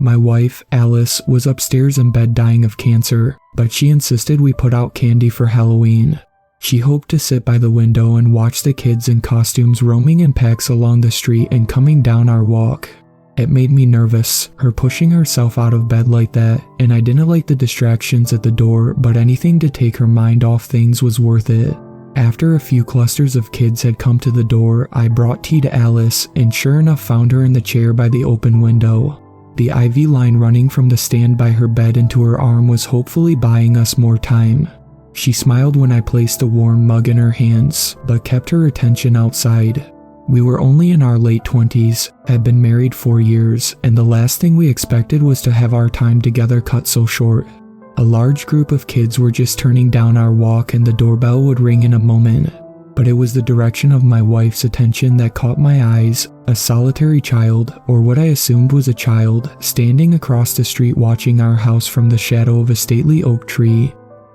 My wife, Alice, was upstairs in bed dying of cancer, but she insisted we put out candy for Halloween. She hoped to sit by the window and watch the kids in costumes roaming in packs along the street and coming down our walk. It made me nervous, her pushing herself out of bed like that, and I didn't like the distractions at the door, but anything to take her mind off things was worth it. After a few clusters of kids had come to the door, I brought tea to Alice and sure enough found her in the chair by the open window. The IV line running from the stand by her bed into her arm was hopefully buying us more time. She smiled when I placed a warm mug in her hands, but kept her attention outside. We were only in our late 20s, had been married 4 years, and the last thing we expected was to have our time together cut so short. A large group of kids were just turning down our walk and the doorbell would ring in a moment. But it was the direction of my wife's attention that caught my eyes, a solitary child, or what I assumed was a child, standing across the street watching our house from the shadow of a stately oak tree.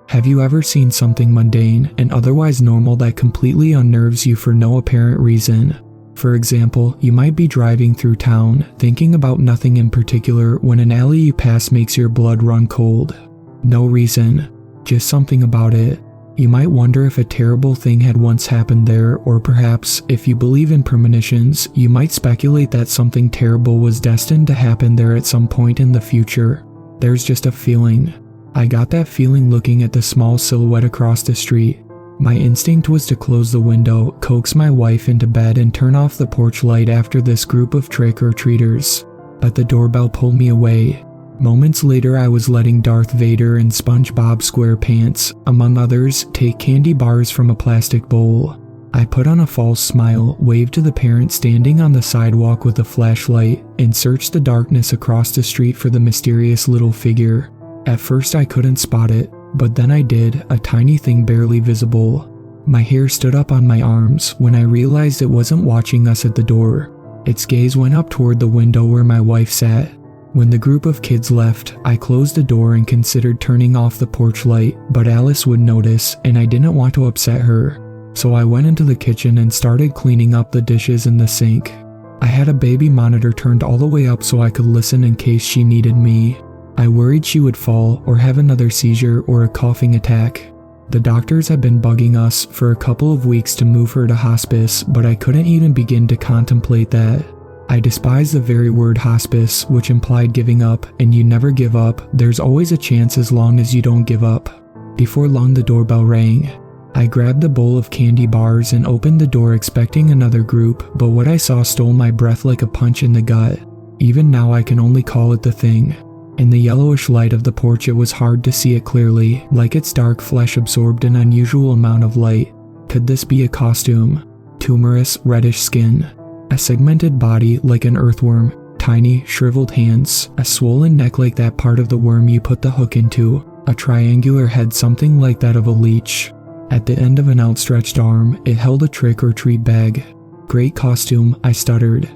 Have you ever seen something mundane and otherwise normal that completely unnerves you for no apparent reason? For example, you might be driving through town, thinking about nothing in particular when an alley you pass makes your blood run cold. No reason, just something about it. You might wonder if a terrible thing had once happened there, or perhaps, if you believe in premonitions, you might speculate that something terrible was destined to happen there at some point in the future. There's just a feeling. I got that feeling looking at the small silhouette across the street. My instinct was to close the window, coax my wife into bed and turn off the porch light after this group of trick-or-treaters. But the doorbell pulled me away. Moments later I was letting Darth Vader and SpongeBob SquarePants, among others, take candy bars from a plastic bowl. I put on a false smile, waved to the parent standing on the sidewalk with a flashlight, and searched the darkness across the street for the mysterious little figure. At first I couldn't spot it, but then I did, a tiny thing barely visible. My hair stood up on my arms when I realized it wasn't watching us at the door. Its gaze went up toward the window where my wife sat. When the group of kids left, I closed the door and considered turning off the porch light, but Alice would notice and I didn't want to upset her. So I went into the kitchen and started cleaning up the dishes in the sink. I had a baby monitor turned all the way up so I could listen in case she needed me. I worried she would fall or have another seizure or a coughing attack. The doctors had been bugging us for a couple of weeks to move her to hospice, but I couldn't even begin to contemplate that. I despise the very word hospice, which implied giving up, and you never give up, there's always a chance as long as you don't give up. Before long the doorbell rang. I grabbed a bowl of candy bars and opened the door expecting another group, but what I saw stole my breath like a punch in the gut. Even now I can only call it the thing. In the yellowish light of the porch it was hard to see it clearly, like its dark flesh absorbed an unusual amount of light. Could this be a costume? Tumorous, reddish skin. A segmented body like an earthworm, tiny, shriveled hands, a swollen neck like that part of the worm you put the hook into, a triangular head something like that of a leech. At the end of an outstretched arm, it held a trick-or-treat bag. Great costume, I stuttered.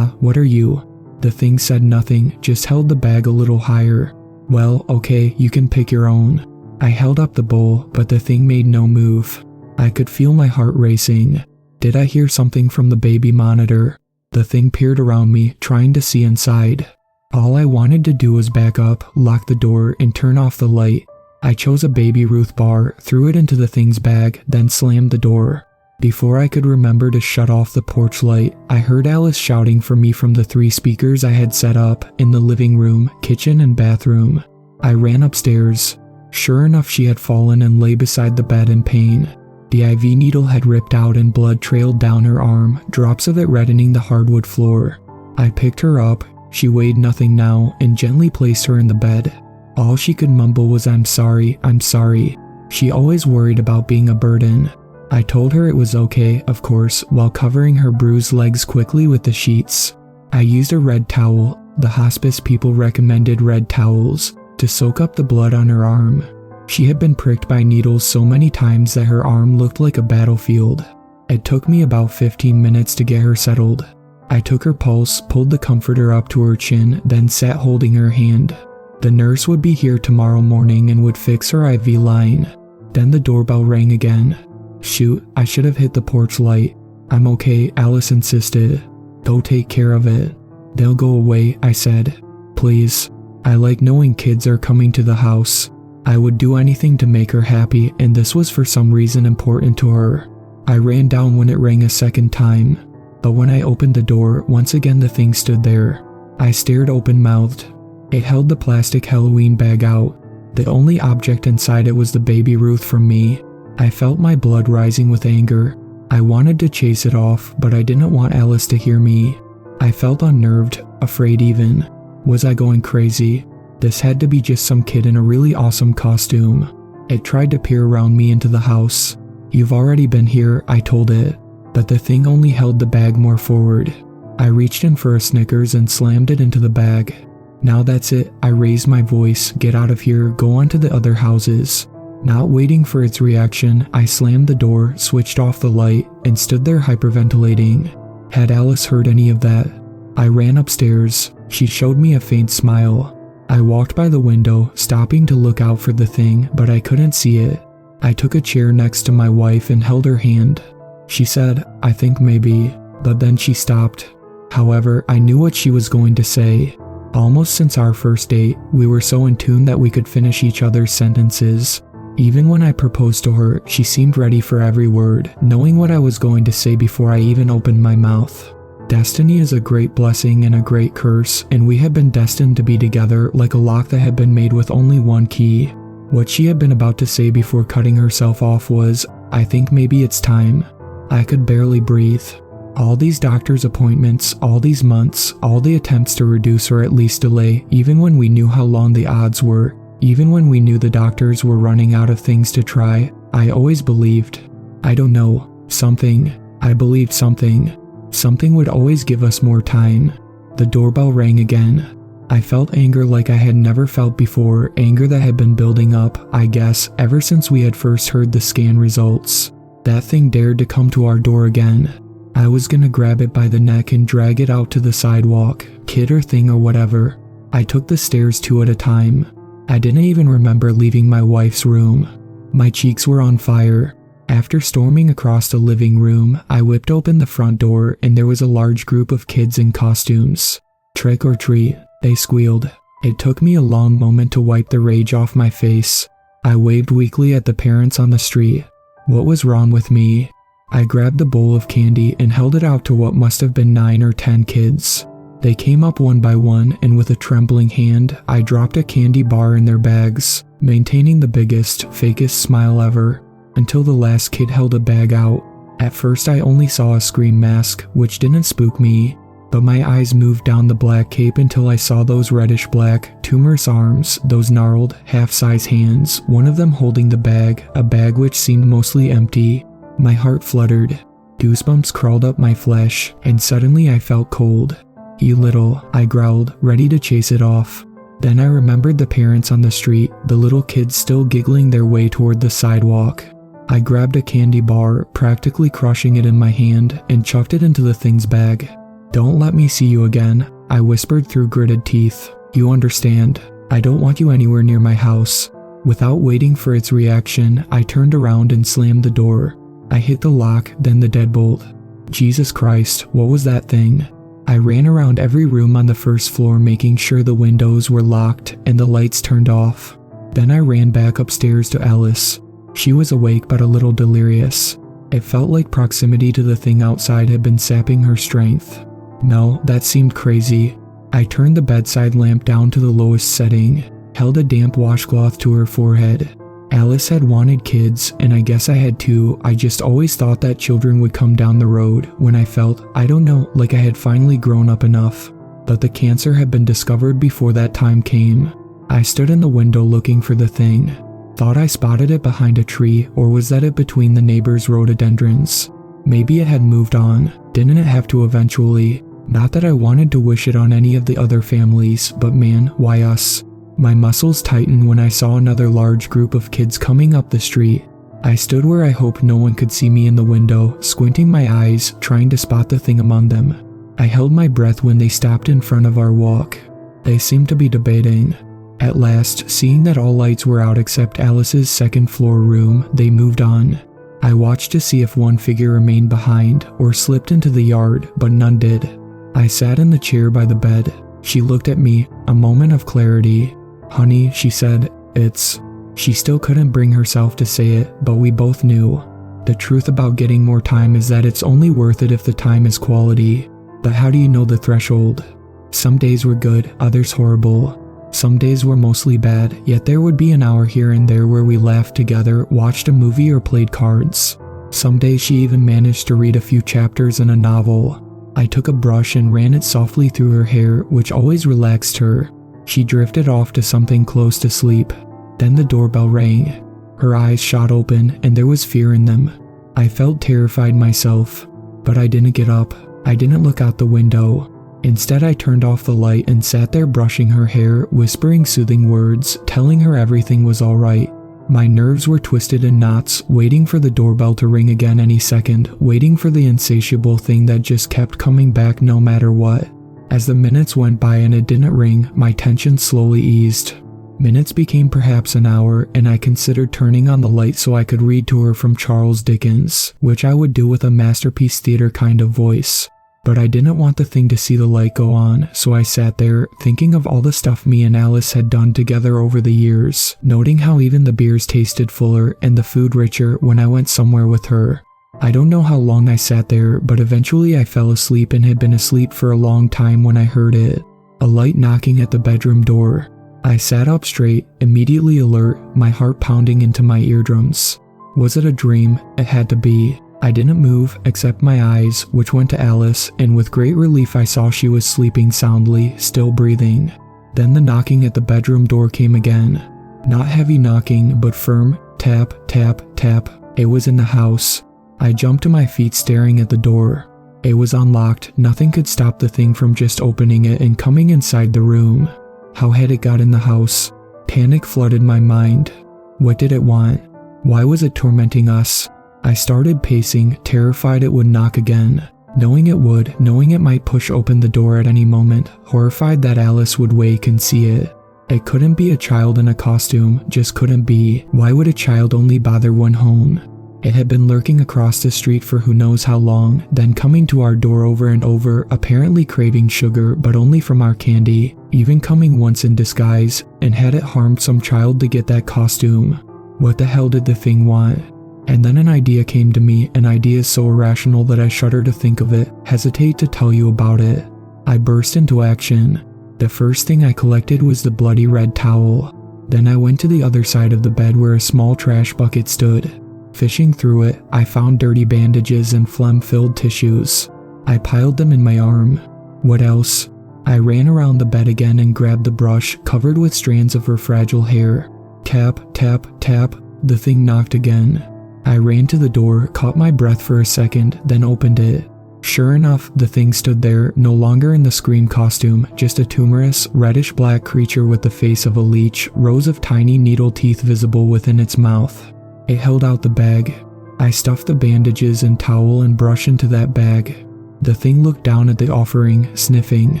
What are you? The thing said nothing, just held the bag a little higher. Well, okay, you can pick your own. I held up the bowl, but the thing made no move. I could feel my heart racing. Did I hear something from the baby monitor? The thing peered around me, trying to see inside. All I wanted to do was back up, lock the door, and turn off the light. I chose a Baby Ruth bar, threw it into the thing's bag, then slammed the door. Before I could remember to shut off the porch light, I heard Alice shouting for me from the 3 speakers I had set up in the living room, kitchen, and bathroom. I ran upstairs. Sure enough, she had fallen and lay beside the bed in pain. The IV needle had ripped out and blood trailed down her arm, drops of it reddening the hardwood floor. I picked her up, she weighed nothing now, and gently placed her in the bed. All she could mumble was I'm sorry. She always worried about being a burden. I told her it was okay, of course, while covering her bruised legs quickly with the sheets. I used a red towel, the hospice people recommended red towels, to soak up the blood on her arm. She had been pricked by needles so many times that her arm looked like a battlefield. It took me about 15 minutes to get her settled. I took her pulse, pulled the comforter up to her chin, then sat holding her hand. The nurse would be here tomorrow morning and would fix her IV line. Then the doorbell rang again. Shoot, I should have hit the porch light. I'm okay, Alice insisted. Go take care of it. They'll go away, I said. please. I like knowing kids are coming to the house. I would do anything to make her happy, and this was for some reason important to her. I ran down when it rang a second time, but when I opened the door, once again the thing stood there. I stared open-mouthed. It held the plastic Halloween bag out. The only object inside it was the baby Ruth from me. I felt my blood rising with anger. I wanted to chase it off, but I didn't want Alice to hear me. I felt unnerved, afraid even. Was I going crazy? This had to be just some kid in a really awesome costume. It tried to peer around me into the house. "You've already been here," I told it, but the thing only held the bag more forward. I reached in for a Snickers and slammed it into the bag. "Now that's it," I raised my voice. "Get out of here, go on to the other houses." Not waiting for its reaction, I slammed the door, switched off the light, and stood there hyperventilating. Had Alice heard any of that? I ran upstairs. She showed me a faint smile. I walked by the window, stopping to look out for the thing, but I couldn't see it. I took a chair next to my wife and held her hand. She said, "I think maybe," but then she stopped. However, I knew what she was going to say. Almost since our first date, we were so in tune that we could finish each other's sentences. Even when I proposed to her, she seemed ready for every word, knowing what I was going to say before I even opened my mouth. Destiny is a great blessing and a great curse, and we had been destined to be together like a lock that had been made with only one key. What she had been about to say before cutting herself off was, "I think maybe it's time." I could barely breathe. All these doctor's appointments, all these months, all the attempts to reduce or at least delay, even when we knew how long the odds were, even when we knew the doctors were running out of things to try, I always believed. I don't know, something. I believed something. Something would always give us more time. The doorbell rang again. I felt anger like I had never felt before, anger that had been building up, I guess, ever since we had first heard the scan results. That thing dared to come to our door again. I was gonna grab it by the neck and drag it out to the sidewalk, kid or thing or whatever. I took the stairs two at a time. I didn't even remember leaving my wife's room. My cheeks were on fire. After storming across the living room, I whipped open the front door and there was a large group of kids in costumes. "Trick or treat," they squealed. It took me a long moment to wipe the rage off my face. I waved weakly at the parents on the street. What was wrong with me? I grabbed the bowl of candy and held it out to what must have been 9 or 10 kids. They came up one by one, and with a trembling hand, I dropped a candy bar in their bags, maintaining the biggest, fakest smile ever, until the last kid held a bag out. At first I only saw a scream mask, which didn't spook me, but my eyes moved down the black cape until I saw those reddish-black, tumorous arms, those gnarled, half-size hands, one of them holding the bag, a bag which seemed mostly empty. My heart fluttered. Goosebumps crawled up my flesh, and suddenly I felt cold. "You little," I growled, ready to chase it off. Then I remembered the parents on the street, the little kids still giggling their way toward the sidewalk. I grabbed a candy bar, practically crushing it in my hand, and chucked it into the thing's bag. "Don't let me see you again," I whispered through gritted teeth. "You understand. I don't want you anywhere near my house." Without waiting for its reaction, I turned around and slammed the door. I hit the lock, then the deadbolt. Jesus Christ, what was that thing? I ran around every room on the first floor making sure the windows were locked and the lights turned off. Then I ran back upstairs to Alice. She was awake but a little delirious. It felt like proximity to the thing outside had been sapping her strength. No, that seemed crazy. I turned the bedside lamp down to the lowest setting, held a damp washcloth to her forehead. Alice had wanted kids, and I guess I had too. I just always thought that children would come down the road when I felt, I don't know, like I had finally grown up enough. But the cancer had been discovered before that time came. I stood in the window looking for the thing. Thought I spotted it behind a tree, or was that it between the neighbors' rhododendrons? Maybe it had moved on. Didn't it have to eventually? Not that I wanted to wish it on any of the other families, but man, why us? My muscles tightened when I saw another large group of kids coming up the street. I stood where I hoped no one could see me in the window, squinting my eyes, trying to spot the thing among them. I held my breath when they stopped in front of our walk. They seemed to be debating. At last, seeing that all lights were out except Alice's second-floor room, they moved on. I watched to see if one figure remained behind or slipped into the yard, but none did. I sat in the chair by the bed. She looked at me, a moment of clarity. "Honey," she said, "it's..." She still couldn't bring herself to say it, but we both knew. The truth about getting more time is that it's only worth it if the time is quality. But how do you know the threshold? Some days were good, others horrible. Some days were mostly bad, yet there would be an hour here and there where we laughed together, watched a movie or played cards. Some days she even managed to read a few chapters in a novel. I took a brush and ran it softly through her hair, which always relaxed her. She drifted off to something close to sleep. Then the doorbell rang. Her eyes shot open, and there was fear in them. I felt terrified myself, but I didn't get up. I didn't look out the window. Instead, I turned off the light and sat there brushing her hair, whispering soothing words, telling her everything was alright. My nerves were twisted in knots, waiting for the doorbell to ring again any second, waiting for the insatiable thing that just kept coming back no matter what. As the minutes went by and it didn't ring, my tension slowly eased. Minutes became perhaps an hour, and I considered turning on the light so I could read to her from Charles Dickens, which I would do with a masterpiece theater kind of voice. But I didn't want the thing to see the light go on, so I sat there, thinking of all the stuff me and Alice had done together over the years, noting how even the beers tasted fuller and the food richer when I went somewhere with her. I don't know how long I sat there, but eventually I fell asleep and had been asleep for a long time when I heard it. A light knocking at the bedroom door. I sat up straight, immediately alert, my heart pounding into my eardrums. Was it a dream? It had to be. I didn't move, except my eyes, which went to Alice, and with great relief I saw she was sleeping soundly, still breathing. Then the knocking at the bedroom door came again. Not heavy knocking, but firm, tap, tap, tap. It was in the house. I jumped to my feet staring at the door. It was unlocked, nothing could stop the thing from just opening it and coming inside the room. How had it got in the house? Panic flooded my mind. What did it want? Why was it tormenting us? I started pacing, terrified it would knock again. Knowing it would, knowing it might push open the door at any moment, horrified that Alice would wake and see it. It couldn't be a child in a costume, just couldn't be. Why would a child only bother one home? It had been lurking across the street for who knows how long, then coming to our door over and over, apparently craving sugar, but only from our candy, even coming once in disguise, and had it harmed some child to get that costume? What the hell did the thing want? And then an idea came to me, an idea so irrational that I shudder to think of it, hesitate to tell you about it. I burst into action. The first thing I collected was the bloody red towel. Then I went to the other side of the bed where a small trash bucket stood. Fishing through it, I found dirty bandages and phlegm-filled tissues. I piled them in my arm. What else? I ran around the bed again and grabbed the brush, covered with strands of her fragile hair. Tap, tap, tap. The thing knocked again. I ran to the door, caught my breath for a second, then opened it. Sure enough, the thing stood there, no longer in the Scream costume, just a tumorous, reddish-black creature with the face of a leech, rows of tiny needle teeth visible within its mouth. It held out the bag. I stuffed the bandages and towel and brush into that bag. The thing looked down at the offering, sniffing.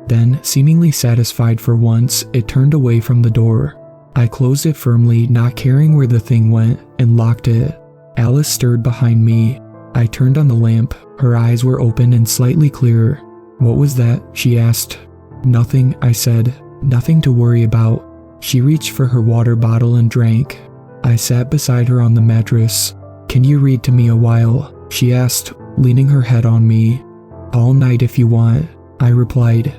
Then, seemingly satisfied for once, it turned away from the door. I closed it firmly, not caring where the thing went, and locked it. Alice stirred behind me. I turned on the lamp. Her eyes were open and slightly clearer. "What was that?" she asked. "Nothing," I said. "Nothing to worry about." She reached for her water bottle and drank. I sat beside her on the mattress. "Can you read to me a while?" she asked, leaning her head on me. "All night if you want," I replied.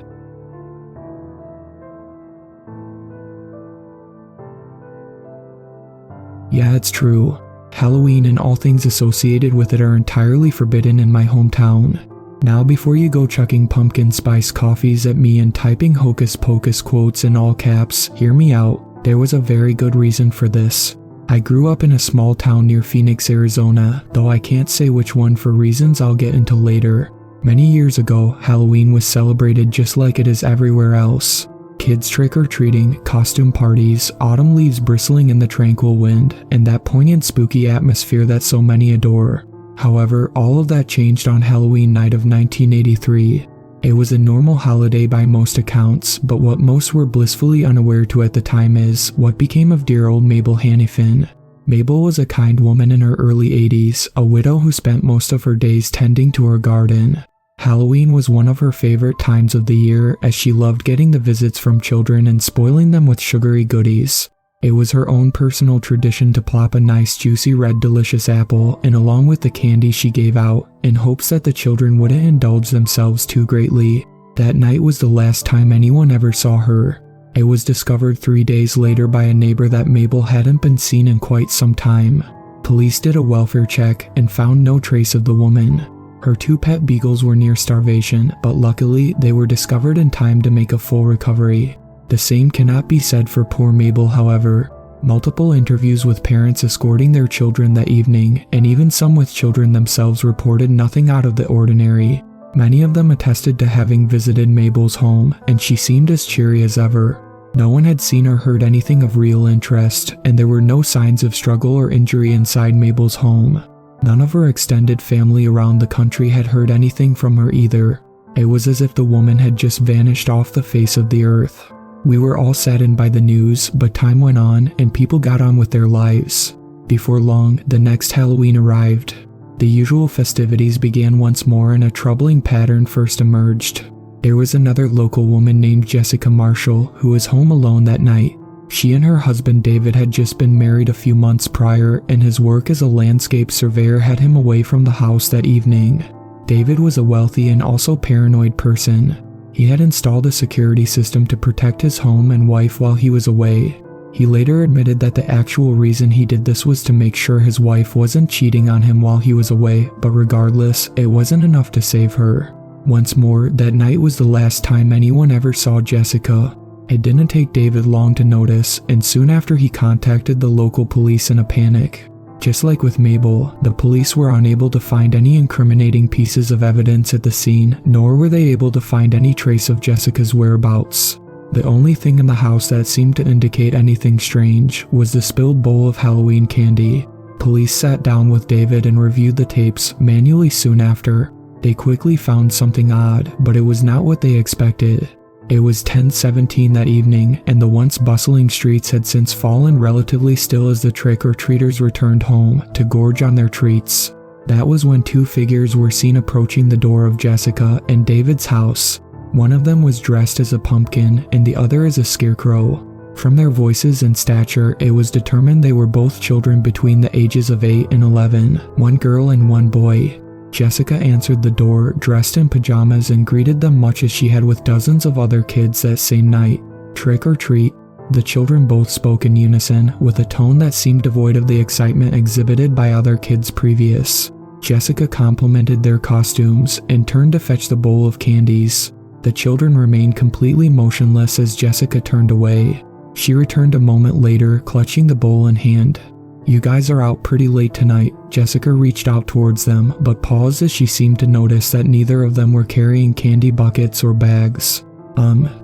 Yeah, it's true. Halloween and all things associated with it are entirely forbidden in my hometown. Now, before you go chucking pumpkin spice coffees at me and typing hocus pocus quotes in all caps, hear me out. There was a very good reason for this. I grew up in a small town near Phoenix, Arizona, though I can't say which one for reasons I'll get into later. Many years ago, Halloween was celebrated just like it is everywhere else. Kids trick-or-treating, costume parties, autumn leaves bristling in the tranquil wind, and that poignant spooky atmosphere that so many adore. However, all of that changed on Halloween night of 1983. It was a normal holiday by most accounts, but what most were blissfully unaware to at the time is what became of dear old Mabel Hannifin. Mabel was a kind woman in her early 80s, a widow who spent most of her days tending to her garden. Halloween was one of her favorite times of the year, as she loved getting the visits from children and spoiling them with sugary goodies. It was her own personal tradition to plop a nice juicy red delicious apple in along with the candy she gave out, in hopes that the children wouldn't indulge themselves too greatly. That night was the last time anyone ever saw her. It was discovered 3 days later by a neighbor that Mabel hadn't been seen in quite some time. Police did a welfare check and found no trace of the woman. Her 2 pet beagles were near starvation, but luckily they were discovered in time to make a full recovery. The same cannot be said for poor Mabel, however. Multiple interviews with parents escorting their children that evening, and even some with children themselves, reported nothing out of the ordinary. Many of them attested to having visited Mabel's home, and she seemed as cheery as ever. No one had seen or heard anything of real interest, and there were no signs of struggle or injury inside Mabel's home. None of her extended family around the country had heard anything from her either. It was as if the woman had just vanished off the face of the earth. We were all saddened by the news, but time went on and people got on with their lives. Before long, the next Halloween arrived. The usual festivities began once more, and a troubling pattern first emerged. There was another local woman named Jessica Marshall who was home alone that night. She and her husband David had just been married a few months prior, and his work as a landscape surveyor had him away from the house that evening. David was a wealthy and also paranoid person. He had installed a security system to protect his home and wife while he was away. He later admitted that the actual reason he did this was to make sure his wife wasn't cheating on him while he was away, but regardless, it wasn't enough to save her. Once more, that night was the last time anyone ever saw Jessica. It didn't take David long to notice, and soon after he contacted the local police in a panic. Just like with Mabel, the police were unable to find any incriminating pieces of evidence at the scene, nor were they able to find any trace of Jessica's whereabouts. The only thing in the house that seemed to indicate anything strange was the spilled bowl of Halloween candy. Police sat down with David and reviewed the tapes manually soon after. They quickly found something odd, but it was not what they expected. It was 10:17 that evening, and the once bustling streets had since fallen relatively still as the trick-or-treaters returned home to gorge on their treats. That was when 2 figures were seen approaching the door of Jessica and David's house. One of them was dressed as a pumpkin, and the other as a scarecrow. From their voices and stature, it was determined they were both children between the ages of 8 and 11, 1 girl and 1 boy. Jessica answered the door, dressed in pajamas, and greeted them much as she had with dozens of other kids that same night. Trick or treat. The children both spoke in unison, with a tone that seemed devoid of the excitement exhibited by other kids previous. Jessica complimented their costumes and turned to fetch the bowl of candies. The children remained completely motionless as Jessica turned away. She returned a moment later, clutching the bowl in hand. "You guys are out pretty late tonight." Jessica reached out towards them, but paused as she seemed to notice that neither of them were carrying candy buckets or bags.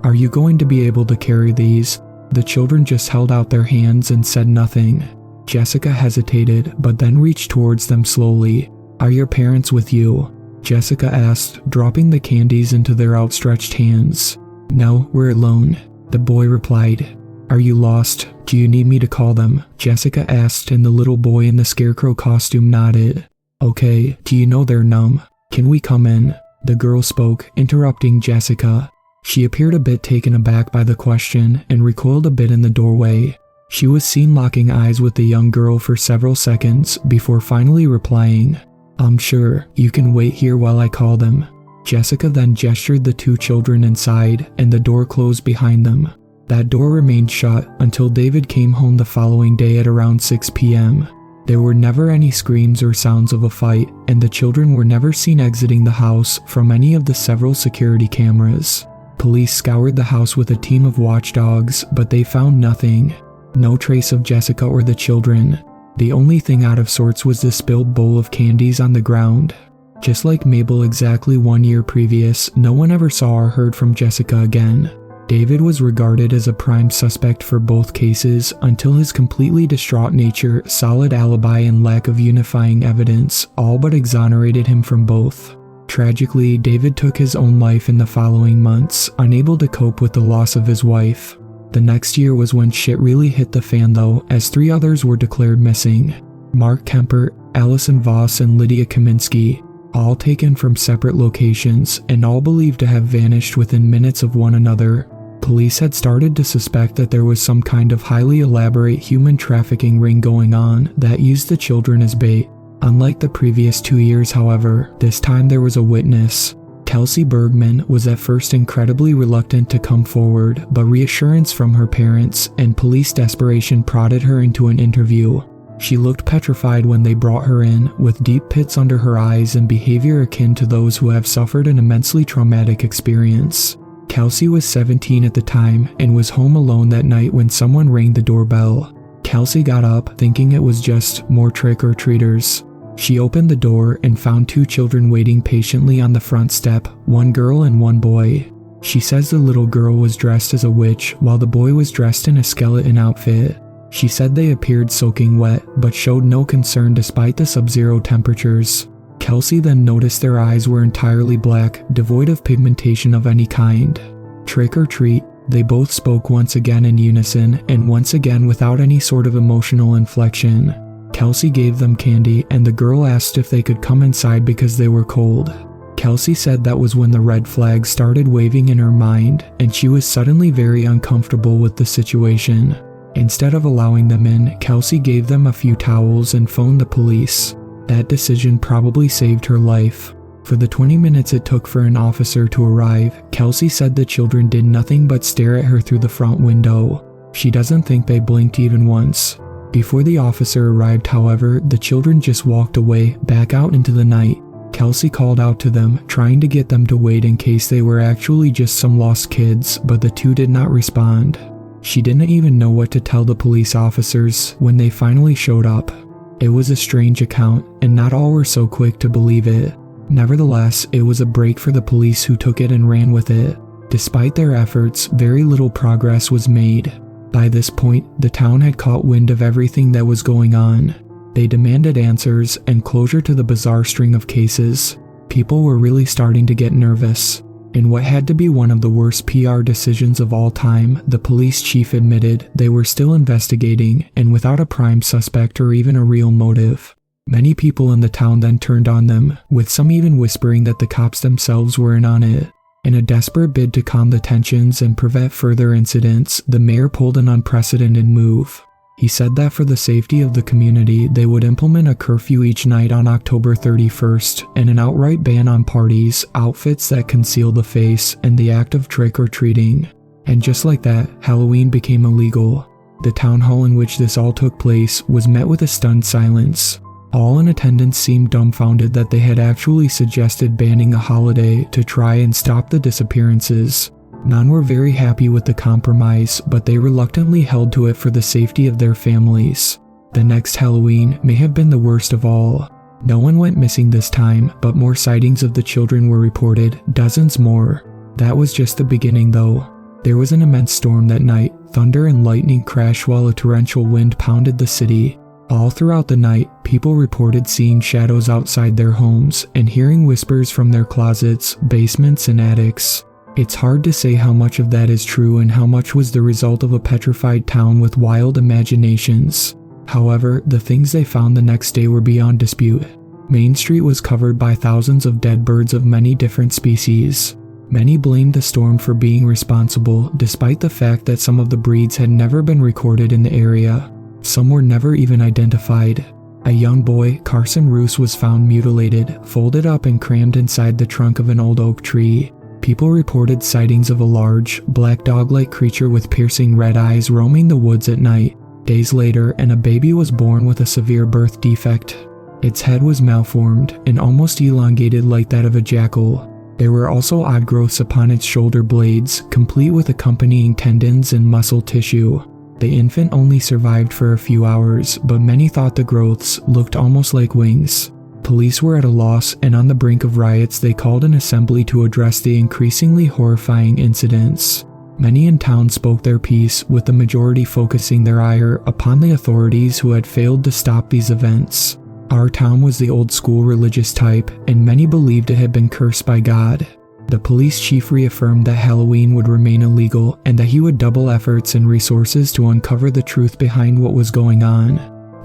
Are you going to be able to carry these?" The children just held out their hands and said nothing. Jessica hesitated, but then reached towards them slowly. "Are your parents with you?" Jessica asked, dropping the candies into their outstretched hands. "No, we're alone," the boy replied. "Are you lost? Do you need me to call them?" Jessica asked, and the little boy in the scarecrow costume nodded. "Okay, do you know they're numb? Can we come in?" The girl spoke, interrupting Jessica. She appeared a bit taken aback by the question and recoiled a bit in the doorway. She was seen locking eyes with the young girl for several seconds before finally replying, "I'm sure, you can wait here while I call them." Jessica then gestured the 2 children inside, and the door closed behind them. That door remained shut until David came home the following day at around 6 p.m. There were never any screams or sounds of a fight, and the children were never seen exiting the house from any of the several security cameras. Police scoured the house with a team of watchdogs, but they found nothing. No trace of Jessica or the children. The only thing out of sorts was the spilled bowl of candies on the ground. Just like Mabel exactly 1 year previous, no one ever saw or heard from Jessica again. David was regarded as a prime suspect for both cases until his completely distraught nature, solid alibi, and lack of unifying evidence all but exonerated him from both. Tragically, David took his own life in the following months, unable to cope with the loss of his wife. The next year was when shit really hit the fan though, as 3 others were declared missing. Mark Kemper, Allison Voss, and Lydia Kaminsky. all taken from separate locations and all believed to have vanished within minutes of one another. Police had started to suspect that there was some kind of highly elaborate human trafficking ring going on that used the children as bait. Unlike the previous 2 years, however, this time there was a witness. Kelsey Bergman was at first incredibly reluctant to come forward, but reassurance from her parents and police desperation prodded her into an interview. She looked petrified when they brought her in, with deep pits under her eyes and behavior akin to those who have suffered an immensely traumatic experience. Kelsey was 17 at the time and was home alone that night when someone rang the doorbell. Kelsey got up, thinking it was just more trick-or-treaters. She opened the door and found 2 children waiting patiently on the front step, one girl and one boy. She says the little girl was dressed as a witch while the boy was dressed in a skeleton outfit. She said they appeared soaking wet but showed no concern despite the sub-zero temperatures. Kelsey then noticed their eyes were entirely black, devoid of pigmentation of any kind. Trick or treat, they both spoke once again in unison and once again without any sort of emotional inflection. Kelsey gave them candy and the girl asked if they could come inside because they were cold. Kelsey said that was when the red flag started waving in her mind and she was suddenly very uncomfortable with the situation. Instead of allowing them in, Kelsey gave them a few towels and phoned the police. That decision probably saved her life. For the 20 minutes it took for an officer to arrive, Kelsey said the children did nothing but stare at her through the front window. She doesn't think they blinked even once. Before the officer arrived, however, the children just walked away, back out into the night. Kelsey called out to them, trying to get them to wait in case they were actually just some lost kids, but the 2 did not respond. She didn't even know what to tell the police officers when they finally showed up. It was a strange account, and not all were so quick to believe it. Nevertheless, it was a break for the police who took it and ran with it. Despite their efforts, very little progress was made. By this point, the town had caught wind of everything that was going on. They demanded answers and closure to the bizarre string of cases. People were really starting to get nervous. In what had to be one of the worst PR decisions of all time, the police chief admitted they were still investigating and without a prime suspect or even a real motive. Many people in the town then turned on them, with some even whispering that the cops themselves were in on it. In a desperate bid to calm the tensions and prevent further incidents, the mayor pulled an unprecedented move. He said that for the safety of the community, they would implement a curfew each night on October 31st and an outright ban on parties, outfits that conceal the face, and the act of trick-or-treating. And just like that, Halloween became illegal. The town hall in which this all took place was met with a stunned silence. All in attendance seemed dumbfounded that they had actually suggested banning a holiday to try and stop the disappearances. None were very happy with the compromise, but they reluctantly held to it for the safety of their families. The next Halloween may have been the worst of all. No one went missing this time, but more sightings of the children were reported, dozens more. That was just the beginning though. There was an immense storm that night. Thunder and lightning crashed while a torrential wind pounded the city. All throughout the night, people reported seeing shadows outside their homes and hearing whispers from their closets, basements, and attics. It's hard to say how much of that is true and how much was the result of a petrified town with wild imaginations. However, the things they found the next day were beyond dispute. Main Street was covered by thousands of dead birds of many different species. Many blamed the storm for being responsible, despite the fact that some of the breeds had never been recorded in the area. Some were never even identified. A young boy, Carson Roos, was found mutilated, folded up and crammed inside the trunk of an old oak tree. People reported sightings of a large, black dog-like creature with piercing red eyes roaming the woods at night. Days later, a baby was born with a severe birth defect. Its head was malformed and almost elongated like that of a jackal. There were also odd growths upon its shoulder blades, complete with accompanying tendons and muscle tissue. The infant only survived for a few hours, but many thought the growths looked almost like wings. Police were at a loss, and on the brink of riots they called an assembly to address the increasingly horrifying incidents. Many in town spoke their piece, with the majority focusing their ire upon the authorities who had failed to stop these events. Our town was the old-school religious type, and many believed it had been cursed by God. The police chief reaffirmed that Halloween would remain illegal and that he would double efforts and resources to uncover the truth behind what was going on.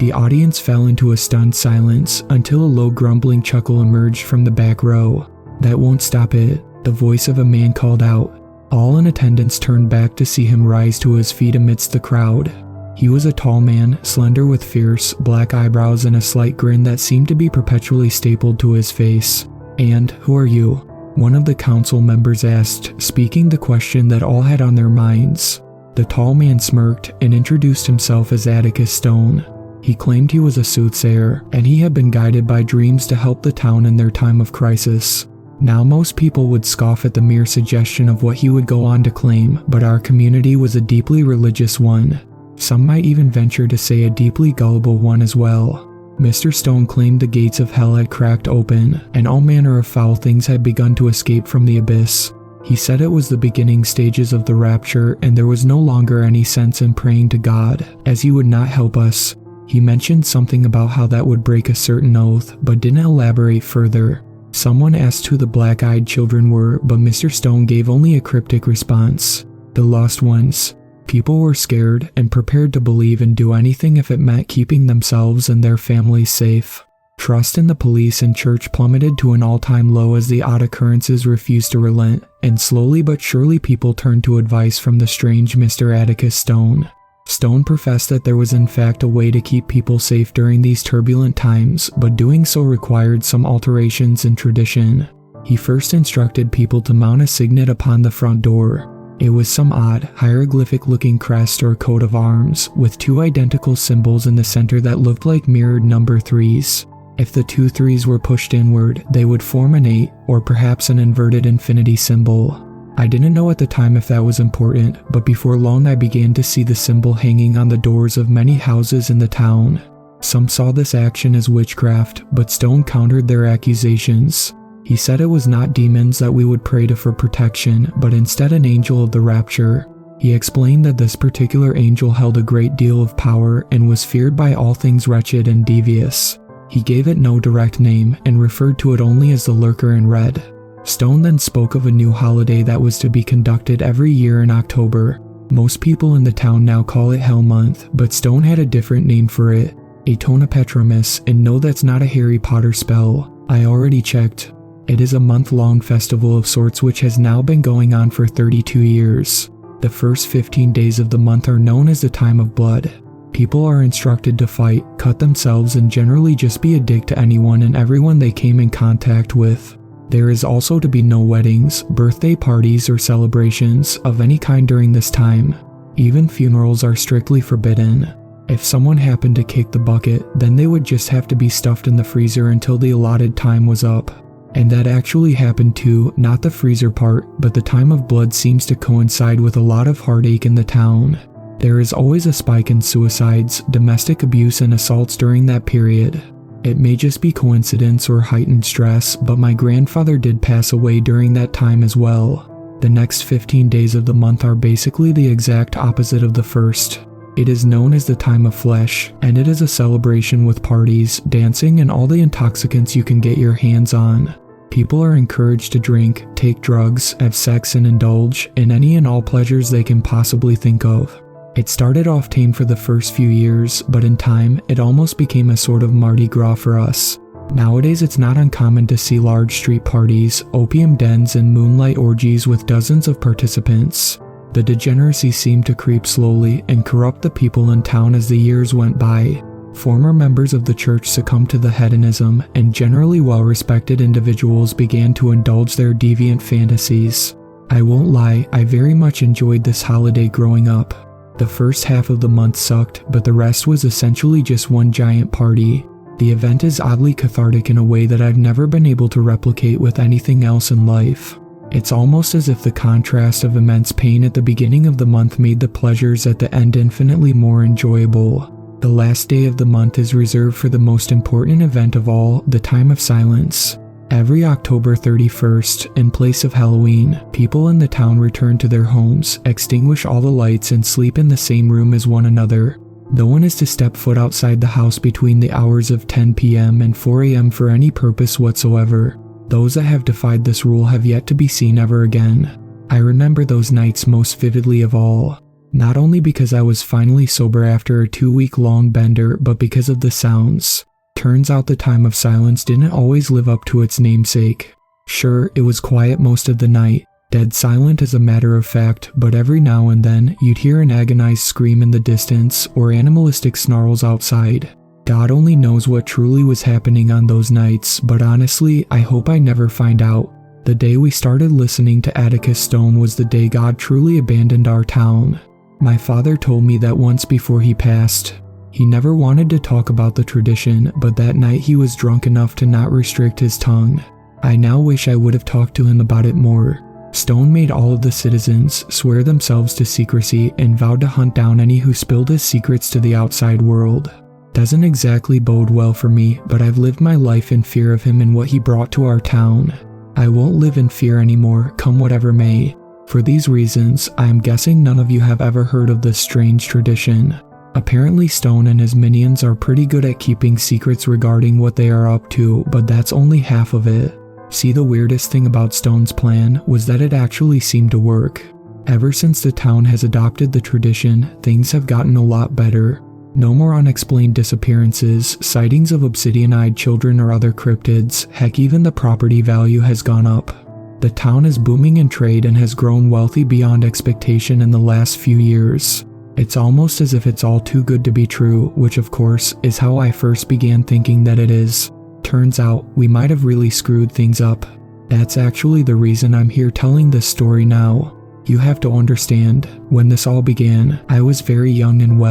The audience fell into a stunned silence until a low grumbling chuckle emerged from the back row. "That won't stop it," the voice of a man called out. All in attendance turned back to see him rise to his feet amidst the crowd. He was a tall man, slender with fierce, black eyebrows and a slight grin that seemed to be perpetually stapled to his face. "And who are you?" one of the council members asked, speaking the question that all had on their minds. The tall man smirked and introduced himself as Atticus Stone. He claimed he was a soothsayer, and he had been guided by dreams to help the town in their time of crisis. Now most people would scoff at the mere suggestion of what he would go on to claim, but our community was a deeply religious one. Some might even venture to say a deeply gullible one as well. Mr. Stone claimed the gates of hell had cracked open, and all manner of foul things had begun to escape from the abyss. He said it was the beginning stages of the rapture, and there was no longer any sense in praying to God, as he would not help us. He mentioned something about how that would break a certain oath, but didn't elaborate further. Someone asked who the black-eyed children were, but Mr. Stone gave only a cryptic response. The lost ones. People were scared and prepared to believe and do anything if it meant keeping themselves and their families safe. Trust in the police and church plummeted to an all-time low as the odd occurrences refused to relent, and slowly but surely people turned to advice from the strange Mr. Atticus Stone. Stone professed that there was in fact a way to keep people safe during these turbulent times, but doing so required some alterations in tradition. He first instructed people to mount a signet upon the front door. It was some odd, hieroglyphic-looking crest or coat of arms, with two identical symbols in the center that looked like mirrored number 3s. If the two 3s were pushed inward, they would form an 8, or perhaps an inverted infinity symbol. I didn't know at the time if that was important, but before long I began to see the symbol hanging on the doors of many houses in the town. Some saw this action as witchcraft, but Stone countered their accusations. He said it was not demons that we would pray to for protection, but instead an angel of the rapture. He explained that this particular angel held a great deal of power and was feared by all things wretched and devious. He gave it no direct name and referred to it only as the lurker in red. Stone then spoke of a new holiday that was to be conducted every year in October. Most people in the town now call it Hell Month, but Stone had a different name for it, Atona Petromus, and no, that's not a Harry Potter spell. I already checked. It is a month-long festival of sorts which has now been going on for 32 years. The first 15 days of the month are known as the time of blood. People are instructed to fight, cut themselves, and generally just be a dick to anyone and everyone they came in contact with. There is also to be no weddings, birthday parties, or celebrations of any kind during this time. Even funerals are strictly forbidden. If someone happened to kick the bucket, then they would just have to be stuffed in the freezer until the allotted time was up. And that actually happened too, not the freezer part, but the time of blood seems to coincide with a lot of heartache in the town. There is always a spike in suicides, domestic abuse, and assaults during that period. It may just be coincidence or heightened stress, but my grandfather did pass away during that time as well. The next 15 days of the month are basically the exact opposite of the first. It is known as the time of flesh, and it is a celebration with parties, dancing, and all the intoxicants you can get your hands on. People are encouraged to drink, take drugs, have sex, and indulge in any and all pleasures they can possibly think of. It started off tame for the first few years, but in time, it almost became a sort of Mardi Gras for us. Nowadays, it's not uncommon to see large street parties, opium dens, and moonlight orgies with dozens of participants. The degeneracy seemed to creep slowly and corrupt the people in town as the years went by. Former members of the church succumbed to the hedonism, and generally well-respected individuals began to indulge their deviant fantasies. I won't lie, I very much enjoyed this holiday growing up. The first half of the month sucked, but the rest was essentially just one giant party. The event is oddly cathartic in a way that I've never been able to replicate with anything else in life. It's almost as if the contrast of immense pain at the beginning of the month made the pleasures at the end infinitely more enjoyable. The last day of the month is reserved for the most important event of all, the time of silence. Every October 31st, in place of Halloween, people in the town return to their homes, extinguish all the lights, and sleep in the same room as one another. No one is to step foot outside the house between the hours of 10 p.m. and 4 a.m. for any purpose whatsoever. Those that have defied this rule have yet to be seen ever again. I remember those nights most vividly of all. Not only because I was finally sober after a 2-week-long bender, but because of the sounds. Turns out the time of silence didn't always live up to its namesake. Sure, it was quiet most of the night, dead silent as a matter of fact, but every now and then you'd hear an agonized scream in the distance or animalistic snarls outside. God only knows what truly was happening on those nights, but honestly, I hope I never find out. The day we started listening to Atticus Stone was the day God truly abandoned our town. My father told me that once before he passed. He never wanted to talk about the tradition, but that night he was drunk enough to not restrict his tongue. I now wish I would have talked to him about it more. Stone made all of the citizens swear themselves to secrecy and vowed to hunt down any who spilled his secrets to the outside world. Doesn't exactly bode well for me, but I've lived my life in fear of him and what he brought to our town. I won't live in fear anymore, come whatever may. For these reasons, I am guessing none of you have ever heard of this strange tradition. Apparently Stone and his minions are pretty good at keeping secrets regarding what they are up to, but that's only half of it. See, the weirdest thing about Stone's plan was that it actually seemed to work. Ever since the town has adopted the tradition, things have gotten a lot better. No more unexplained disappearances, sightings of obsidian-eyed children or other cryptids, heck, even the property value has gone up. The town is booming in trade and has grown wealthy beyond expectation in the last few years. It's almost as if it's all too good to be true, which of course is how I first began thinking that it is. Turns out, we might have really screwed things up. That's actually the reason I'm here telling this story now. You have to understand, when this all began, I was very young and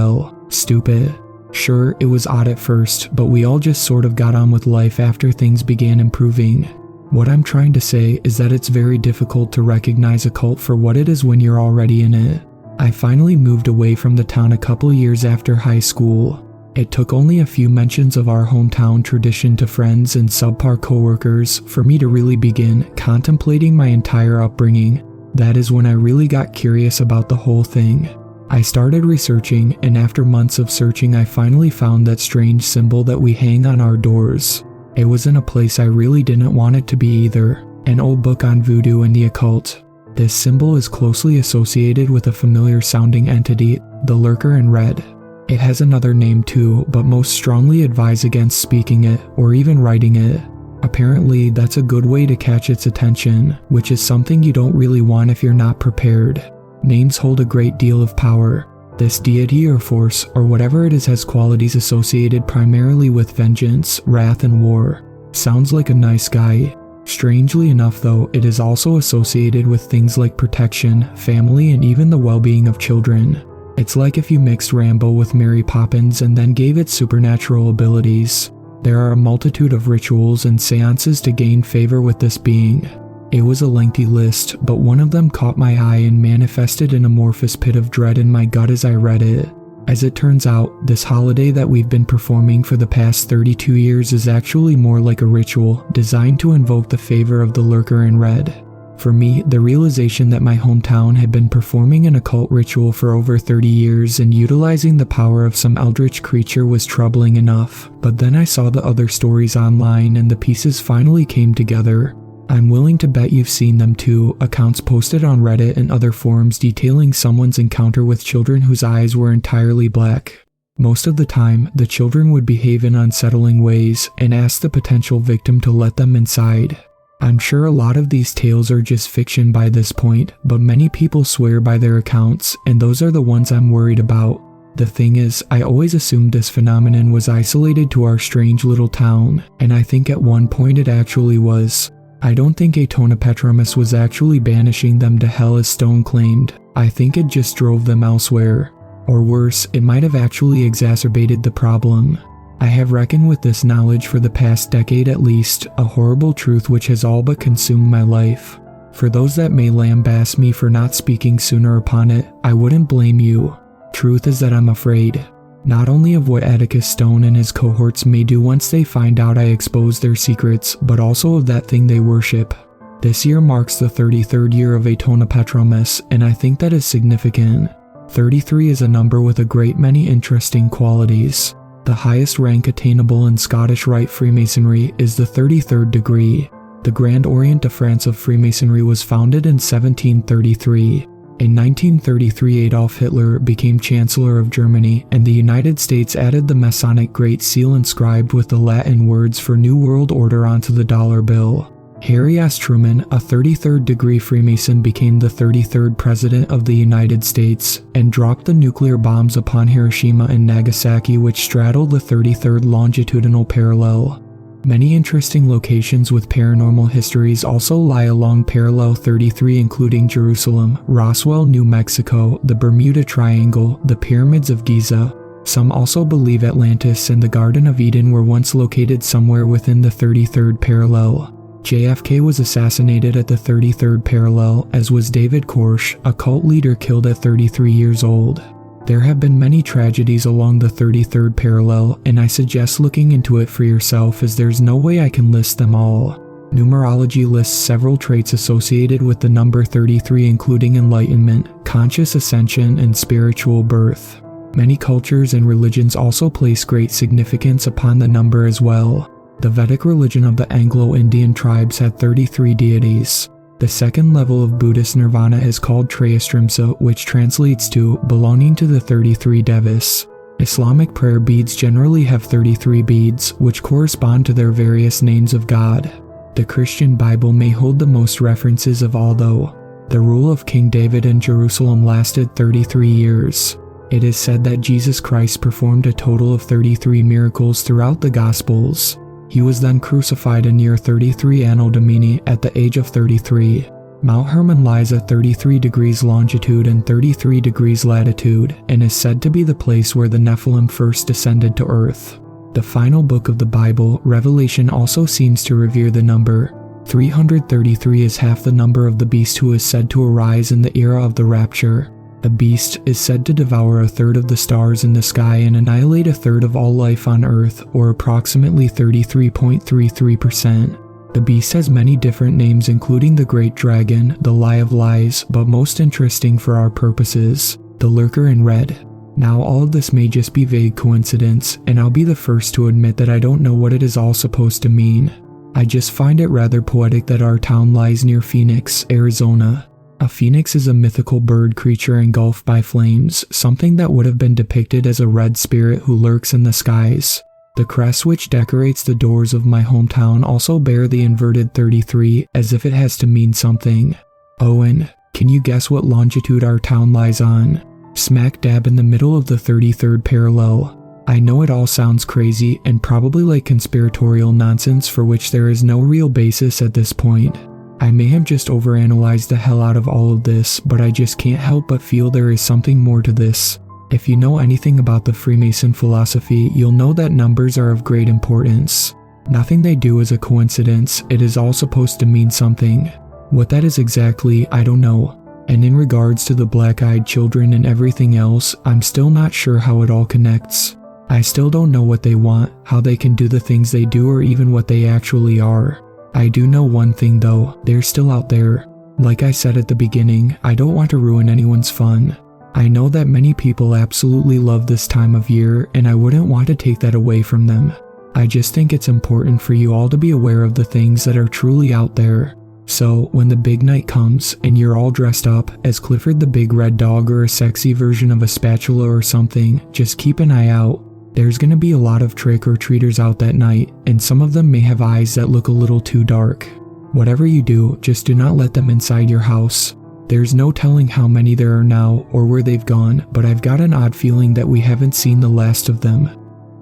stupid. Sure, it was odd at first, but we all just sort of got on with life after things began improving. What I'm trying to say is that it's very difficult to recognize a cult for what it is when you're already in it. I finally moved away from the town a couple years after high school. It took only a few mentions of our hometown tradition to friends and subpar coworkers for me to really begin contemplating my entire upbringing. That is when I really got curious about the whole thing. I started researching, and after months of searching I finally found that strange symbol that we hang on our doors. It was in a place I really didn't want it to be either, an old book on voodoo and the occult. This symbol is closely associated with a familiar sounding entity, the lurker in red. It has another name too, but most strongly advise against speaking it or even writing it. Apparently, that's a good way to catch its attention, which is something you don't really want if you're not prepared. Names hold a great deal of power. This deity or force, or whatever it is, has qualities associated primarily with vengeance, wrath, and war. Sounds like a nice guy. Strangely enough though, it is also associated with things like protection, family, and even the well-being of children. It's like if you mixed Rambo with Mary Poppins and then gave it supernatural abilities. There are a multitude of rituals and seances to gain favor with this being. It was a lengthy list, but one of them caught my eye and manifested an amorphous pit of dread in my gut as I read it. As it turns out, this holiday that we've been performing for the past 32 years is actually more like a ritual designed to invoke the favor of the lurker in red. For me, the realization that my hometown had been performing an occult ritual for over 30 years and utilizing the power of some eldritch creature was troubling enough, but then I saw the other stories online and the pieces finally came together. I'm willing to bet you've seen them too, accounts posted on Reddit and other forums detailing someone's encounter with children whose eyes were entirely black. Most of the time, the children would behave in unsettling ways and ask the potential victim to let them inside. I'm sure a lot of these tales are just fiction by this point, but many people swear by their accounts, and those are the ones I'm worried about. The thing is, I always assumed this phenomenon was isolated to our strange little town, and I think at one point it actually was. I don't think Atonapetromus was actually banishing them to hell as Stone claimed. I think it just drove them elsewhere. Or worse, it might have actually exacerbated the problem. I have reckoned with this knowledge for the past decade at least, a horrible truth which has all but consumed my life. For those that may lambaste me for not speaking sooner upon it, I wouldn't blame you. Truth is that I'm afraid. Not only of what Atticus Stone and his cohorts may do once they find out I expose their secrets, but also of that thing they worship. This year marks the 33rd year of Atonapetromus, and I think that is significant. 33 is a number with a great many interesting qualities. The highest rank attainable in Scottish Rite Freemasonry is the 33rd degree. The Grand Orient de France of Freemasonry was founded in 1733. In 1933, Adolf Hitler became Chancellor of Germany, and the United States added the Masonic Great Seal inscribed with the Latin words for New World Order onto the dollar bill. Harry S. Truman, a 33rd degree Freemason, became the 33rd President of the United States and dropped the nuclear bombs upon Hiroshima and Nagasaki, which straddled the 33rd longitudinal parallel. Many interesting locations with paranormal histories also lie along parallel 33, including Jerusalem, Roswell, New Mexico, the Bermuda Triangle, the Pyramids of Giza. Some also believe Atlantis and the Garden of Eden were once located somewhere within the 33rd parallel. JFK was assassinated at the 33rd parallel, as was David Koresh, a cult leader killed at 33 years old. There have been many tragedies along the 33rd parallel, and I suggest looking into it for yourself, as there's no way I can list them all. Numerology lists several traits associated with the number 33, including enlightenment, conscious ascension, and spiritual birth. Many cultures and religions also place great significance upon the number as well. The Vedic religion of the Anglo-Indian tribes had 33 deities. The second level of Buddhist nirvana is called Trayastrimsa, which translates to belonging to the 33 devas. Islamic prayer beads generally have 33 beads, which correspond to their various names of God. The Christian Bible may hold the most references of all, though. The rule of King David in Jerusalem lasted 33 years. It is said that Jesus Christ performed a total of 33 miracles throughout the Gospels. He was then crucified in year 33 Anno Domini at the age of 33. Mount Hermon lies at 33 degrees longitude and 33 degrees latitude, and is said to be the place where the Nephilim first descended to Earth. The final book of the Bible, Revelation, also seems to revere the number. 333 is half the number of the beast who is said to arise in the era of the rapture. The beast is said to devour a third of the stars in the sky and annihilate a third of all life on Earth, or approximately 33.33%. The beast has many different names, including the Great Dragon, the Lie of Lies, but most interesting for our purposes, the Lurker in Red. Now, all of this may just be vague coincidence, and I'll be the first to admit that I don't know what it is all supposed to mean. I just find it rather poetic that our town lies near Phoenix, Arizona. A phoenix is a mythical bird creature engulfed by flames, something that would have been depicted as a red spirit who lurks in the skies. The crest which decorates the doors of my hometown also bear the inverted 33, as if it has to mean something. Owen, can you guess what longitude our town lies on? Smack dab in the middle of the 33rd parallel. I know it all sounds crazy and probably like conspiratorial nonsense for which there is no real basis at this point. I may have just overanalyzed the hell out of all of this, but I just can't help but feel there is something more to this. If you know anything about the Freemason philosophy, you'll know that numbers are of great importance. Nothing they do is a coincidence, it is all supposed to mean something. What that is exactly, I don't know. And in regards to the black-eyed children and everything else, I'm still not sure how it all connects. I still don't know what they want, how they can do the things they do, or even what they actually are. I do know one thing though, they're still out there. Like I said at the beginning, I don't want to ruin anyone's fun. I know that many people absolutely love this time of year, and I wouldn't want to take that away from them. I just think it's important for you all to be aware of the things that are truly out there. So, when the big night comes, and you're all dressed up as Clifford the Big Red Dog or a sexy version of a spatula or something, just keep an eye out. There's gonna be a lot of trick-or-treaters out that night, and some of them may have eyes that look a little too dark. Whatever you do, just do not let them inside your house. There's no telling how many there are now or where they've gone, but I've got an odd feeling that we haven't seen the last of them.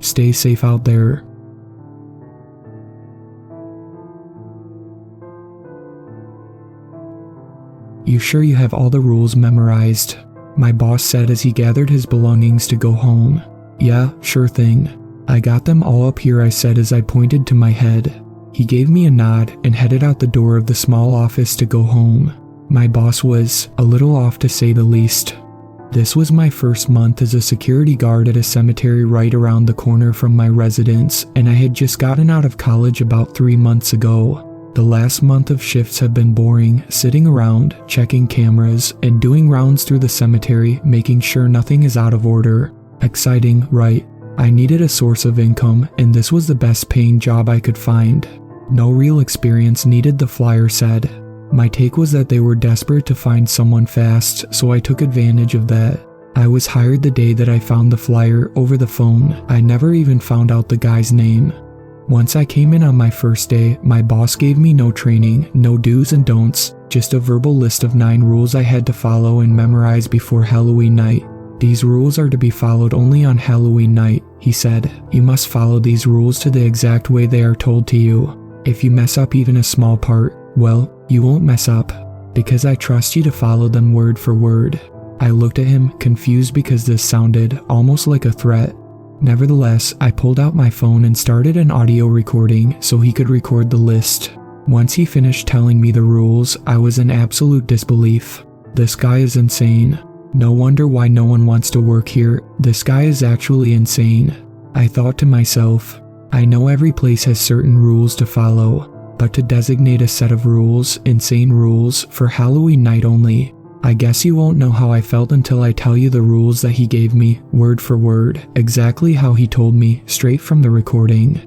Stay safe out there. You sure you have all the rules memorized? My boss said as he gathered his belongings to go home. Yeah, sure thing. I got them all up here, I said as I pointed to my head. He gave me a nod and headed out the door of the small office to go home. My boss was a little off, to say the least. This was my first month as a security guard at a cemetery right around the corner from my residence, and I had just gotten out of college about 3 months ago. The last month of shifts have been boring, sitting around, checking cameras, and doing rounds through the cemetery, making sure nothing is out of order. Exciting, right? I needed a source of income, and this was the best paying job I could find. No real experience needed, the flyer said. My take was that they were desperate to find someone fast, so I took advantage of that. I was hired the day that I found the flyer over the phone. I never even found out the guy's name. Once I came in on my first day, my boss gave me no training, no do's and don'ts, just a verbal list of 9 rules I had to follow and memorize before Halloween night. These rules are to be followed only on Halloween night, he said. You must follow these rules to the exact way they are told to you. If you mess up even a small part, well, you won't mess up, because I trust you to follow them word for word. I looked at him, confused because this sounded almost like a threat. Nevertheless, I pulled out my phone and started an audio recording so he could record the list. Once he finished telling me the rules, I was in absolute disbelief. This guy is insane. No wonder why no one wants to work here. This guy is actually insane. I thought to myself, I know every place has certain rules to follow, but to designate a set of rules, insane rules, for Halloween night only, I guess you won't know how I felt until I tell you the rules that he gave me, word for word, exactly how he told me, straight from the recording.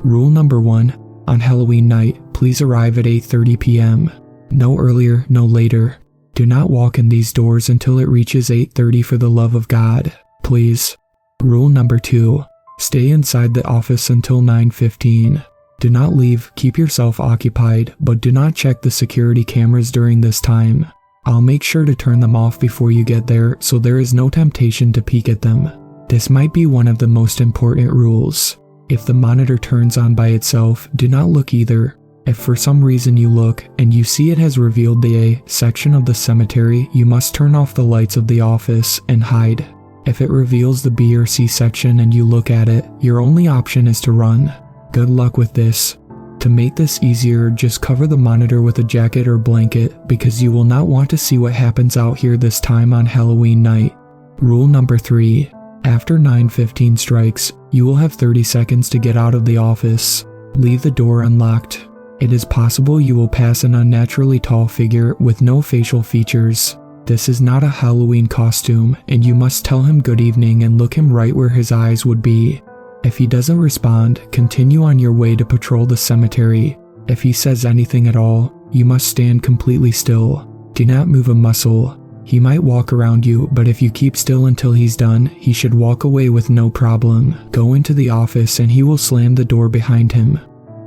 Rule number 1. On Halloween night, please arrive at 8:30 p.m. No earlier, no later. Do not walk in these doors until it reaches 8:30 for the love of God, please. Rule number 2. Stay inside the office until 9:15. Do not leave, keep yourself occupied, but do not check the security cameras during this time. I'll make sure to turn them off before you get there so there is no temptation to peek at them. This might be one of the most important rules. If the monitor turns on by itself, do not look either. If for some reason you look and you see it has revealed the A section of the cemetery, you must turn off the lights of the office and hide. If it reveals the B or C section and you look at it, your only option is to run. Good luck with this. To make this easier, just cover the monitor with a jacket or blanket because you will not want to see what happens out here this time on Halloween night. Rule number 3. After 9:15 strikes, you will have 30 seconds to get out of the office. Leave the door unlocked. It is possible you will pass an unnaturally tall figure with no facial features. This is not a Halloween costume, and you must tell him good evening and look him right where his eyes would be. If he doesn't respond, continue on your way to patrol the cemetery. If he says anything at all, you must stand completely still. Do not move a muscle. He might walk around you, but if you keep still until he's done, he should walk away with no problem. Go into the office and he will slam the door behind him.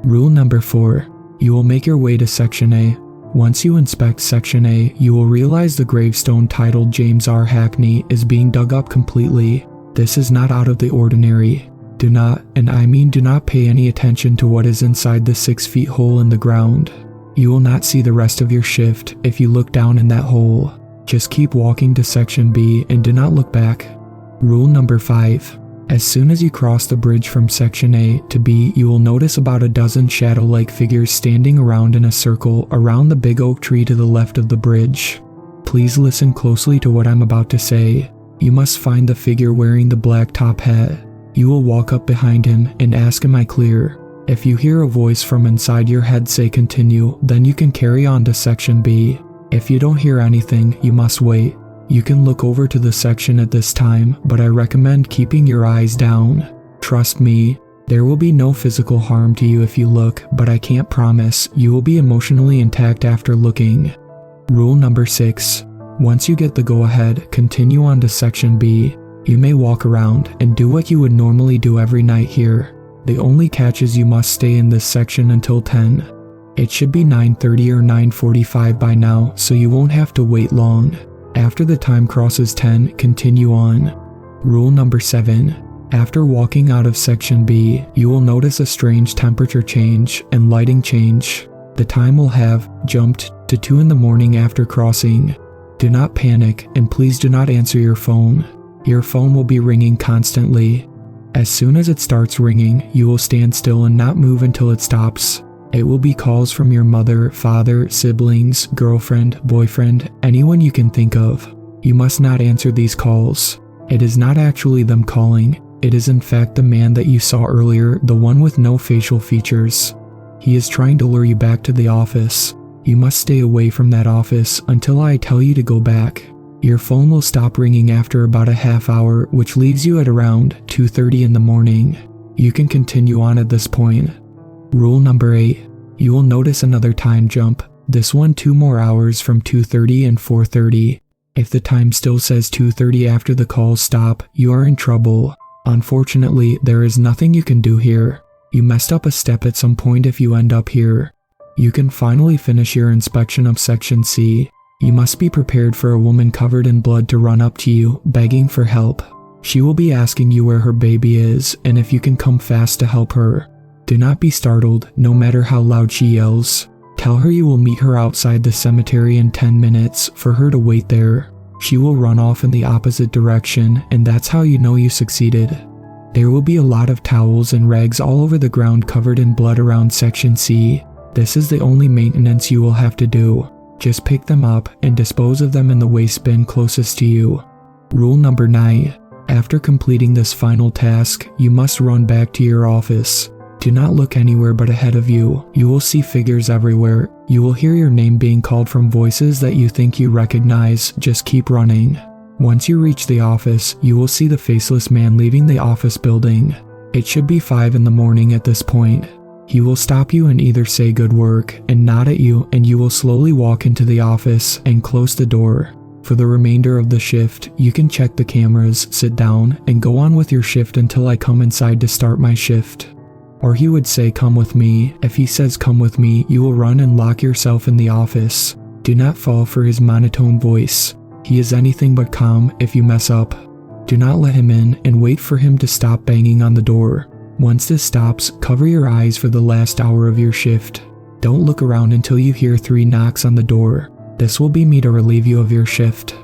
Rule number 4. You will make your way to Section A. Once you inspect Section A, you will realize the gravestone titled James R. Hackney is being dug up completely. This is not out of the ordinary. Do not, and I mean do not pay any attention to what is inside the 6-foot hole in the ground. You will not see the rest of your shift if you look down in that hole. Just keep walking to Section B and do not look back. Rule number 5. As soon as you cross the bridge from Section A to B, you will notice about a dozen shadow-like figures standing around in a circle around the big oak tree to the left of the bridge. Please listen closely to what I'm about to say. You must find the figure wearing the black top hat. You will walk up behind him and ask, "Am I clear?" If you hear a voice from inside your head say continue, then you can carry on to Section B. If you don't hear anything, you must wait. You can look over to the section at this time, but I recommend keeping your eyes down. Trust me, there will be no physical harm to you if you look, but I can't promise you will be emotionally intact after looking. Rule number 6. Once you get the go-ahead, continue on to Section B. You may walk around and do what you would normally do every night here. The only catch is you must stay in this section until 10. It should be 9:30 or 9:45 by now, so you won't have to wait long. After the time crosses 10, continue on. Rule number 7. After walking out of Section B, you will notice a strange temperature change and lighting change. The time will have jumped to 2 in the morning after crossing. Do not panic, and please do not answer your phone. Your phone will be ringing constantly. As soon as it starts ringing, you will stand still and not move until it stops. It will be calls from your mother, father, siblings, girlfriend, boyfriend, anyone you can think of. You must not answer these calls. It is not actually them calling. It is in fact the man that you saw earlier, the one with no facial features. He is trying to lure you back to the office. You must stay away from that office until I tell you to go back. Your phone will stop ringing after about a half hour, which leaves you at around 2:30 in the morning. You can continue on at this point. Rule number 8. You will notice another time jump. This one 2 more hours from 2:30 and 4:30. If the time still says 2:30 after the calls stop, you are in trouble. Unfortunately, there is nothing you can do here. You messed up a step at some point if you end up here. You can finally finish your inspection of Section C. You must be prepared for a woman covered in blood to run up to you, begging for help. She will be asking you where her baby is and if you can come fast to help her. Do not be startled, no matter how loud she yells. Tell her you will meet her outside the cemetery in 10 minutes for her to wait there. She will run off in the opposite direction, and that's how you know you succeeded. There will be a lot of towels and rags all over the ground covered in blood around Section C. This is the only maintenance you will have to do. Just pick them up and dispose of them in the waste bin closest to you. Rule number 9. After completing this final task, you must run back to your office. Do not look anywhere but ahead of you. You will see figures everywhere. You will hear your name being called from voices that you think you recognize. Just keep running. Once you reach the office, you will see the faceless man leaving the office building. It should be 5 in the morning at this point. He will stop you and either say good work and nod at you, and you will slowly walk into the office and close the door. For the remainder of the shift, you can check the cameras, sit down, and go on with your shift until I come inside to start my shift. Or he would say come with me. If he says come with me, you will run and lock yourself in the office. Do not fall for his monotone voice. He is anything but calm if you mess up. Do not let him in and wait for him to stop banging on the door. Once this stops, cover your eyes for the last hour of your shift. Don't look around until you hear 3 knocks on the door. This will be me to relieve you of your shift.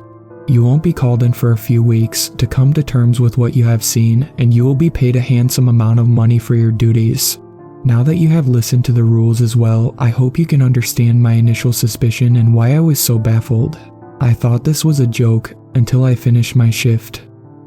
You won't be called in for a few weeks to come to terms with what you have seen, and you will be paid a handsome amount of money for your duties. Now that you have listened to the rules as well, I hope you can understand my initial suspicion and why I was so baffled. I thought this was a joke until I finished my shift.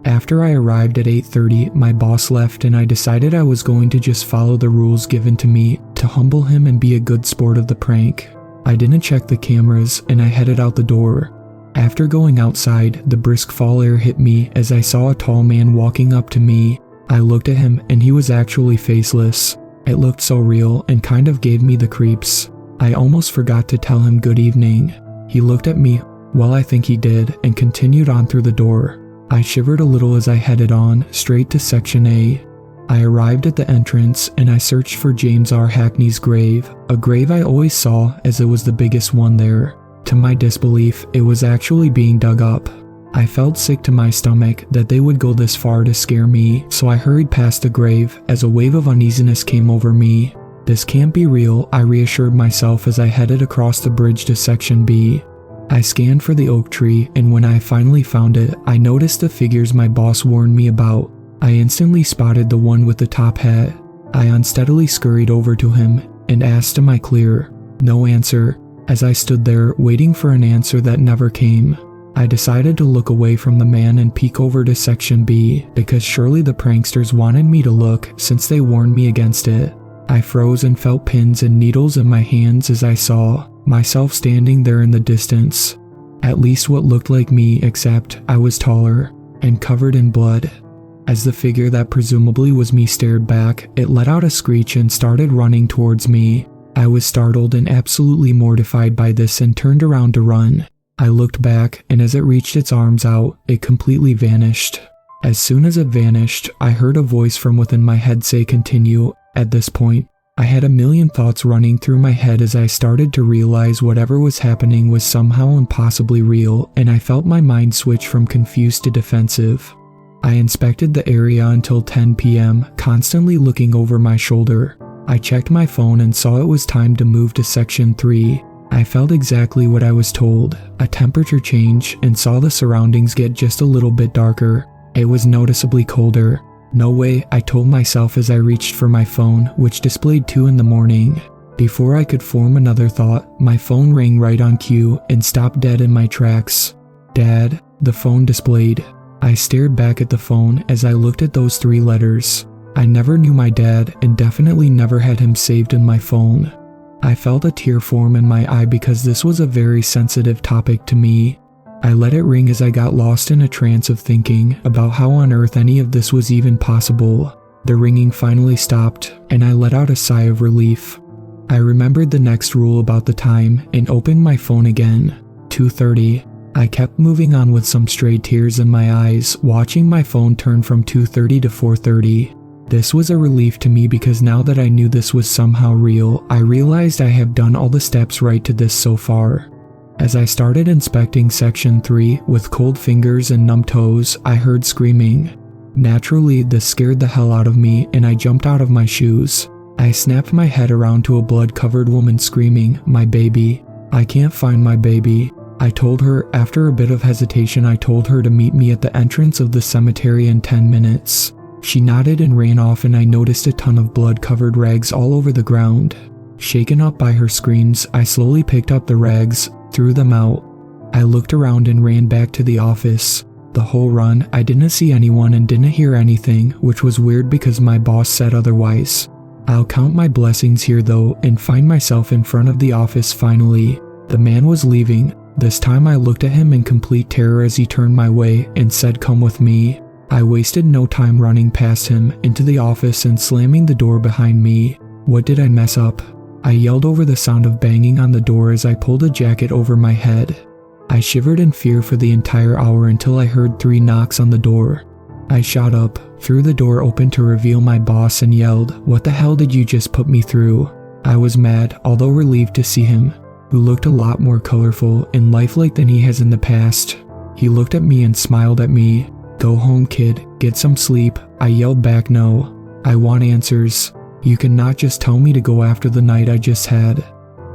After I arrived at 8:30, my boss left and I decided I was going to just follow the rules given to me to humble him and be a good sport of the prank. I didn't check the cameras and I headed out the door. After going outside, the brisk fall air hit me as I saw a tall man walking up to me. I looked at him and he was actually faceless. It looked so real and kind of gave me the creeps. I almost forgot to tell him good evening. He looked at me, well I think he did, and continued on through the door. I shivered a little as I headed on, straight to Section A. I arrived at the entrance and I searched for James R. Hackney's grave, a grave I always saw as it was the biggest one there. To my disbelief, it was actually being dug up. I felt sick to my stomach that they would go this far to scare me, so I hurried past the grave as a wave of uneasiness came over me. This can't be real, I reassured myself as I headed across the bridge to Section B. I scanned for the oak tree, and when I finally found it, I noticed the figures my boss warned me about. I instantly spotted the one with the top hat. I unsteadily scurried over to him and asked am I clear? No answer. As I stood there, waiting for an answer that never came, I decided to look away from the man and peek over to Section B, because surely the pranksters wanted me to look since they warned me against it. I froze and felt pins and needles in my hands as I saw myself standing there in the distance. At least what looked like me, except I was taller and covered in blood. As the figure that presumably was me stared back, it let out a screech and started running towards me. I was startled and absolutely mortified by this and turned around to run. I looked back, and as it reached its arms out, it completely vanished. As soon as it vanished, I heard a voice from within my head say continue. At this point, I had a million thoughts running through my head as I started to realize whatever was happening was somehow impossibly real, and I felt my mind switch from confused to defensive. I inspected the area until 10 p.m., constantly looking over my shoulder. I checked my phone and saw it was time to move to Section 3. I felt exactly what I was told, a temperature change, and saw the surroundings get just a little bit darker. It was noticeably colder. No way, I told myself as I reached for my phone, which displayed 2 in the morning. Before I could form another thought, my phone rang right on cue and stopped dead in my tracks. Dad, the phone displayed. I stared back at the phone as I looked at those 3 letters. I never knew my dad and definitely never had him saved in my phone. I felt a tear form in my eye because this was a very sensitive topic to me. I let it ring as I got lost in a trance of thinking about how on earth any of this was even possible. The ringing finally stopped, and I let out a sigh of relief. I remembered the next rule about the time and opened my phone again. 2:30. I kept moving on with some stray tears in my eyes, watching my phone turn from 2:30 to 4:30. This was a relief to me because now that I knew this was somehow real, I realized I have done all the steps right to this so far. As I started inspecting section 3 with cold fingers and numb toes, I heard screaming. Naturally, this scared the hell out of me and I jumped out of my shoes. I snapped my head around to a blood-covered woman screaming, "My baby. I can't find my baby." I told her. After a bit of hesitation, I told her to meet me at the entrance of the cemetery in 10 minutes. She nodded and ran off, and I noticed a ton of blood-covered rags all over the ground. Shaken up by her screams, I slowly picked up the rags, threw them out. I looked around and ran back to the office. The whole run, I didn't see anyone and didn't hear anything, which was weird because my boss said otherwise. I'll count my blessings here though and find myself in front of the office finally. The man was leaving. This time I looked at him in complete terror as he turned my way and said, "Come with me." I wasted no time running past him into the office and slamming the door behind me. What did I mess up? I yelled over the sound of banging on the door as I pulled a jacket over my head. I shivered in fear for the entire hour until I heard 3 knocks on the door. I shot up, threw the door open to reveal my boss and yelled, "What the hell did you just put me through?" I was mad, although relieved to see him, who looked a lot more colorful and lifelike than he has in the past. He looked at me and smiled at me. "Go home, kid. Get some sleep." I yelled back, "No. I want answers. You cannot just tell me to go after the night I just had."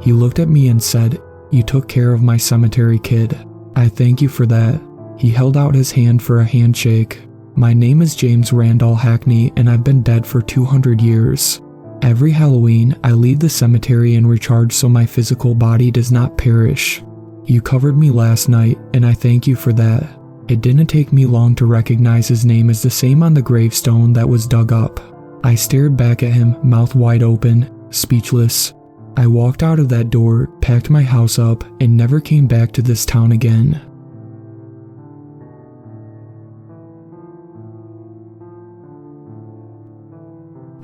He looked at me and said, "You took care of my cemetery, kid. I thank you for that." He held out his hand for a handshake. "My name is James Randall Hackney, and I've been dead for 200 years. Every Halloween, I leave the cemetery and recharge so my physical body does not perish. You covered me last night, and I thank you for that." It didn't take me long to recognize his name as the same on the gravestone that was dug up. I stared back at him, mouth wide open, speechless. I walked out of that door, packed my house up, and never came back to this town again.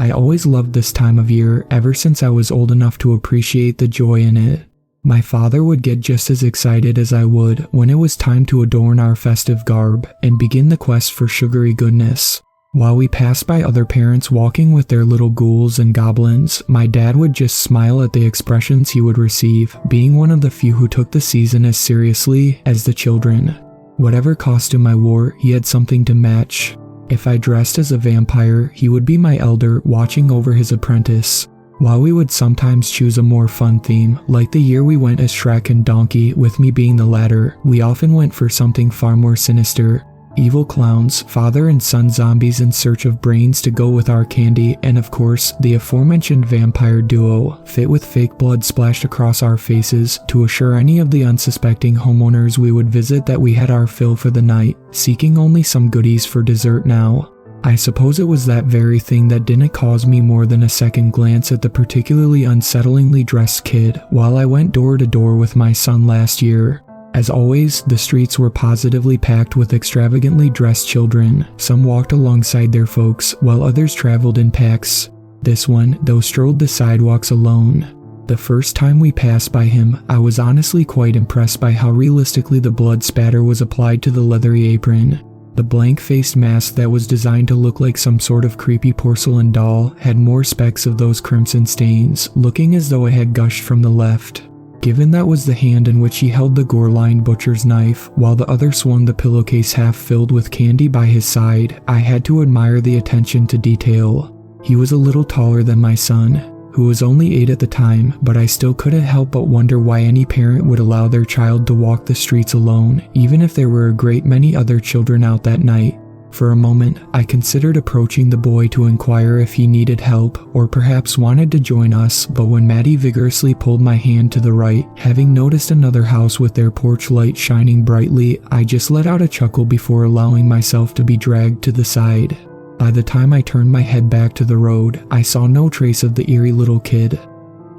I always loved this time of year ever since I was old enough to appreciate the joy in it. My father would get just as excited as I would when it was time to adorn our festive garb and begin the quest for sugary goodness. While we passed by other parents walking with their little ghouls and goblins, my dad would just smile at the expressions he would receive, being one of the few who took the season as seriously as the children. Whatever costume I wore, he had something to match. If I dressed as a vampire, he would be my elder watching over his apprentice. While we would sometimes choose a more fun theme, like the year we went as Shrek and Donkey, with me being the latter, we often went for something far more sinister. Evil clowns, father and son zombies in search of brains to go with our candy, and of course, the aforementioned vampire duo, fit with fake blood splashed across our faces to assure any of the unsuspecting homeowners we would visit that we had our fill for the night, seeking only some goodies for dessert now. I suppose it was that very thing that didn't cause me more than a second glance at the particularly unsettlingly dressed kid while I went door to door with my son last year. As always, the streets were positively packed with extravagantly dressed children. Some walked alongside their folks, while others traveled in packs. This one, though, strode the sidewalks alone. The first time we passed by him, I was honestly quite impressed by how realistically the blood spatter was applied to the leathery apron. The blank-faced mask that was designed to look like some sort of creepy porcelain doll had more specks of those crimson stains, looking as though it had gushed from the left. Given that was the hand in which he held the gore-lined butcher's knife, while the other swung the pillowcase half filled with candy by his side, I had to admire the attention to detail. He was a little taller than my son, who was only 8 at the time, but I still couldn't help but wonder why any parent would allow their child to walk the streets alone, even if there were a great many other children out that night. For a moment, I considered approaching the boy to inquire if he needed help, or perhaps wanted to join us, but when Maddie vigorously pulled my hand to the right, having noticed another house with their porch light shining brightly, I just let out a chuckle before allowing myself to be dragged to the side. By the time I turned my head back to the road, I saw no trace of the eerie little kid.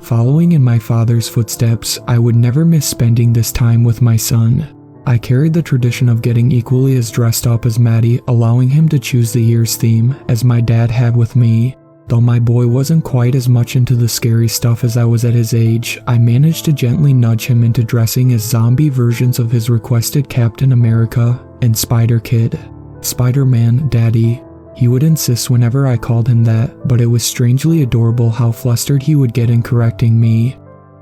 Following in my father's footsteps, I would never miss spending this time with my son. I carried the tradition of getting equally as dressed up as Maddie, allowing him to choose the year's theme, as my dad had with me. Though my boy wasn't quite as much into the scary stuff as I was at his age, I managed to gently nudge him into dressing as zombie versions of his requested Captain America and Spider-Kid. Spider-Man, Daddy. He would insist whenever I called him that, but it was strangely adorable how flustered he would get in correcting me.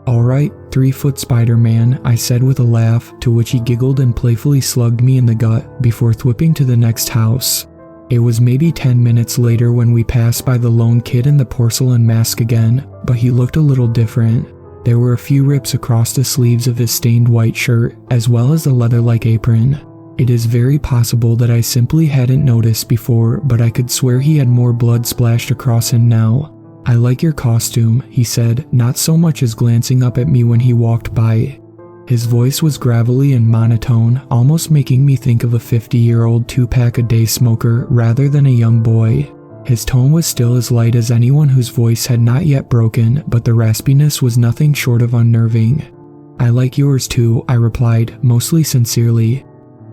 "Alright, 3-foot Spider-Man," I said with a laugh, to which he giggled and playfully slugged me in the gut before thwipping to the next house. It was maybe 10 minutes later when we passed by the lone kid in the porcelain mask again, but he looked a little different. There were a few rips across the sleeves of his stained white shirt, as well as a leather-like apron. It is very possible that I simply hadn't noticed before, but I could swear he had more blood splashed across him now. "I like your costume," he said, not so much as glancing up at me when he walked by. His voice was gravelly and monotone, almost making me think of a 50-year-old 2-pack-a-day smoker rather than a young boy. His tone was still as light as anyone whose voice had not yet broken, but the raspiness was nothing short of unnerving. "I like yours too," I replied, mostly sincerely.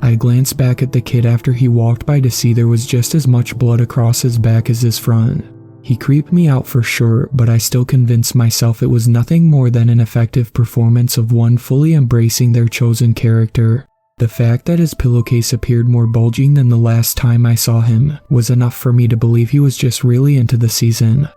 I glanced back at the kid after he walked by to see there was just as much blood across his back as his front. He creeped me out for sure, but I still convinced myself it was nothing more than an effective performance of one fully embracing their chosen character. The fact that his pillowcase appeared more bulging than the last time I saw him was enough for me to believe he was just really into the season.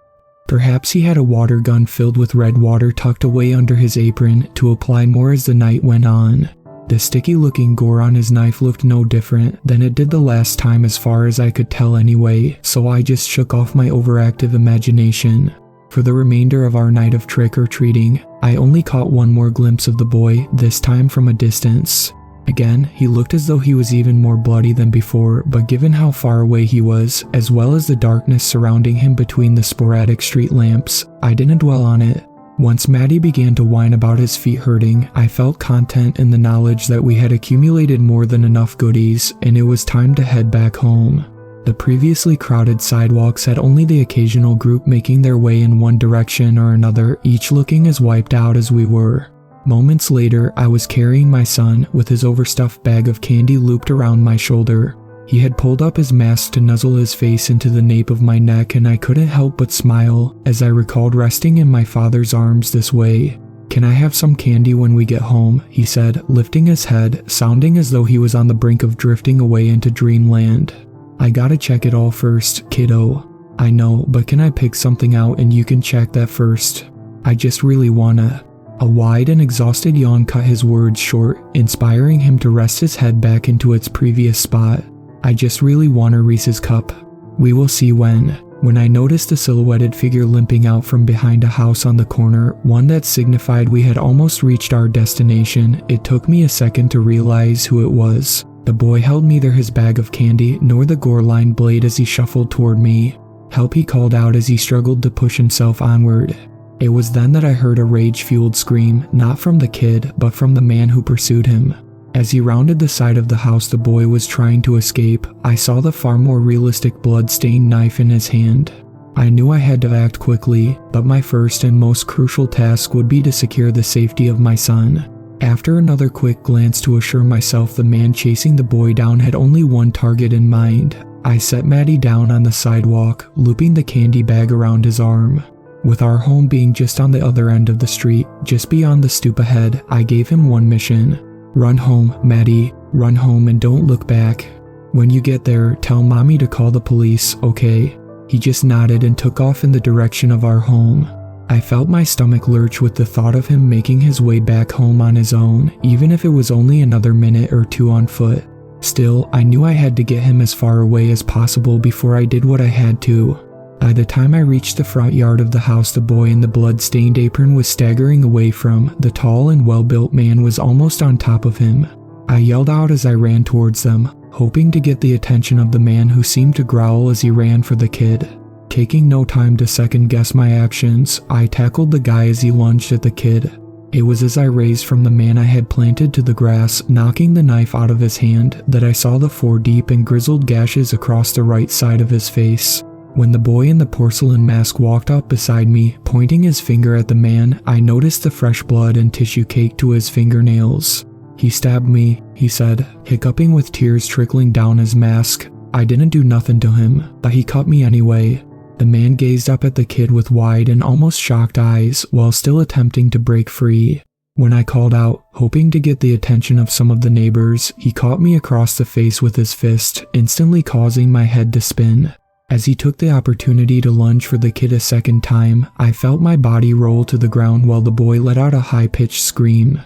Perhaps he had a water gun filled with red water tucked away under his apron to apply more as the night went on. The sticky-looking gore on his knife looked no different than it did the last time as far as I could tell anyway, so I just shook off my overactive imagination. For the remainder of our night of trick-or-treating, I only caught one more glimpse of the boy, this time from a distance. Again, he looked as though he was even more bloody than before, but given how far away he was, as well as the darkness surrounding him between the sporadic street lamps, I didn't dwell on it. Once Maddie began to whine about his feet hurting, I felt content in the knowledge that we had accumulated more than enough goodies, and it was time to head back home. The previously crowded sidewalks had only the occasional group making their way in one direction or another, each looking as wiped out as we were. Moments later, I was carrying my son, with his overstuffed bag of candy looped around my shoulder. He had pulled up his mask to nuzzle his face into the nape of my neck, and I couldn't help but smile as I recalled resting in my father's arms this way. "Can I have some candy when we get home?" he said, lifting his head, sounding as though he was on the brink of drifting away into dreamland. "I gotta check it all first, kiddo." "I know, but can I pick something out and you can check that first?" "I just really wanna." A wide and exhausted yawn cut his words short, inspiring him to rest his head back into its previous spot. "I just really want a Reese's cup." "We will see when." When I noticed a silhouetted figure limping out from behind a house on the corner, one that signified we had almost reached our destination, it took me a second to realize who it was. The boy held neither his bag of candy nor the gore-lined blade as he shuffled toward me. "Help," he called out as he struggled to push himself onward. It was then that I heard a rage-fueled scream, not from the kid, but from the man who pursued him. As he rounded the side of the house the boy was trying to escape, I saw the far more realistic blood-stained knife in his hand. I knew I had to act quickly, but my first and most crucial task would be to secure the safety of my son. After another quick glance to assure myself the man chasing the boy down had only one target in mind, I set Maddie down on the sidewalk, looping the candy bag around his arm. With our home being just on the other end of the street, just beyond the stoop ahead, I gave him one mission. "Run home, Maddie. Run home and don't look back. When you get there, tell mommy to call the police, okay?" He just nodded and took off in the direction of our home. I felt my stomach lurch with the thought of him making his way back home on his own, even if it was only another minute or two on foot. Still, I knew I had to get him as far away as possible before I did what I had to. By the time I reached the front yard of the house the boy in the blood-stained apron was staggering away from, the tall and well-built man was almost on top of him. I yelled out as I ran towards them, hoping to get the attention of the man who seemed to growl as he ran for the kid. Taking no time to second-guess my actions, I tackled the guy as he lunged at the kid. It was as I raised from the man I had planted to the grass, knocking the knife out of his hand, that I saw the 4 deep and grizzled gashes across the right side of his face. When the boy in the porcelain mask walked up beside me, pointing his finger at the man, I noticed the fresh blood and tissue caked to his fingernails. "He stabbed me," he said, hiccuping with tears trickling down his mask. "I didn't do nothing to him, but he cut me anyway." The man gazed up at the kid with wide and almost shocked eyes while still attempting to break free. When I called out, hoping to get the attention of some of the neighbors, he caught me across the face with his fist, instantly causing my head to spin. As he took the opportunity to lunge for the kid a second time, I felt my body roll to the ground while the boy let out a high-pitched scream.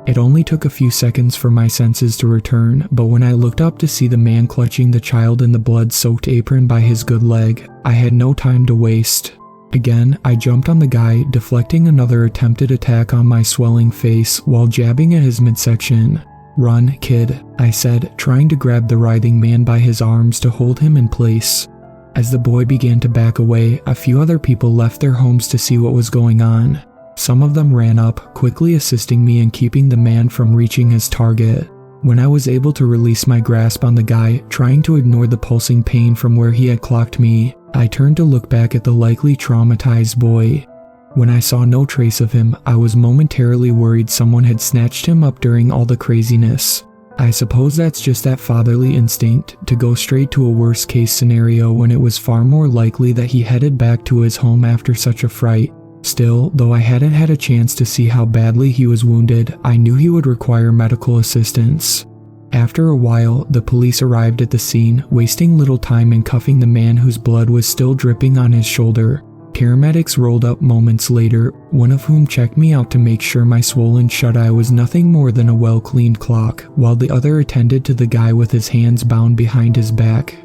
It only took a few seconds for my senses to return, but when I looked up to see the man clutching the child in the blood-soaked apron by his good leg, I had no time to waste. Again, I jumped on the guy, deflecting another attempted attack on my swelling face while jabbing at his midsection. "Run, kid," I said, trying to grab the writhing man by his arms to hold him in place. As the boy began to back away, a few other people left their homes to see what was going on. Some of them ran up, quickly assisting me in keeping the man from reaching his target. When I was able to release my grasp on the guy, trying to ignore the pulsing pain from where he had clocked me, I turned to look back at the likely traumatized boy. When I saw no trace of him, I was momentarily worried someone had snatched him up during all the craziness. I suppose that's just that fatherly instinct, to go straight to a worst-case scenario when it was far more likely that he headed back to his home after such a fright. Still, though I hadn't had a chance to see how badly he was wounded, I knew he would require medical assistance. After a while, the police arrived at the scene, wasting little time in cuffing the man whose blood was still dripping on his shoulder. Paramedics rolled up moments later, one of whom checked me out to make sure my swollen shut eye was nothing more than a well-cleaned clock, while the other attended to the guy with his hands bound behind his back.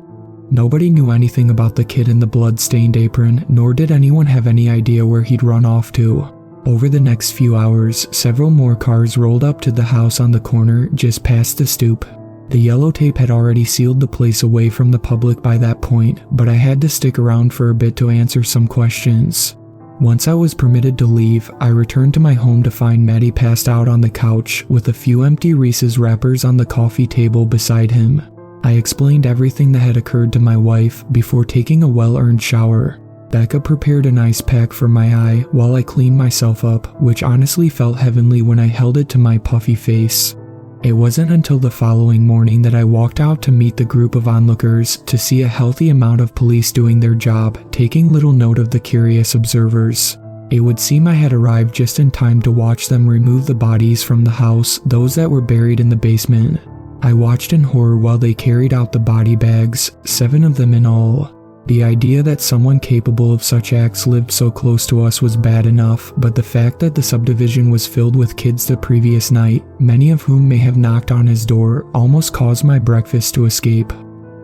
Nobody knew anything about the kid in the blood-stained apron, nor did anyone have any idea where he'd run off to. Over the next few hours, several more cars rolled up to the house on the corner just past the stoop. The yellow tape had already sealed the place away from the public by that point, but I had to stick around for a bit to answer some questions. Once I was permitted to leave, I returned to my home to find Matty passed out on the couch with a few empty Reese's wrappers on the coffee table beside him. I explained everything that had occurred to my wife before taking a well-earned shower. Becca prepared an ice pack for my eye while I cleaned myself up, which honestly felt heavenly when I held it to my puffy face. It wasn't until the following morning that I walked out to meet the group of onlookers to see a healthy amount of police doing their job, taking little note of the curious observers. It would seem I had arrived just in time to watch them remove the bodies from the house, those that were buried in the basement. I watched in horror while they carried out the body bags, 7 of them in all. The idea that someone capable of such acts lived so close to us was bad enough, but the fact that the subdivision was filled with kids the previous night, many of whom may have knocked on his door, almost caused my breakfast to escape.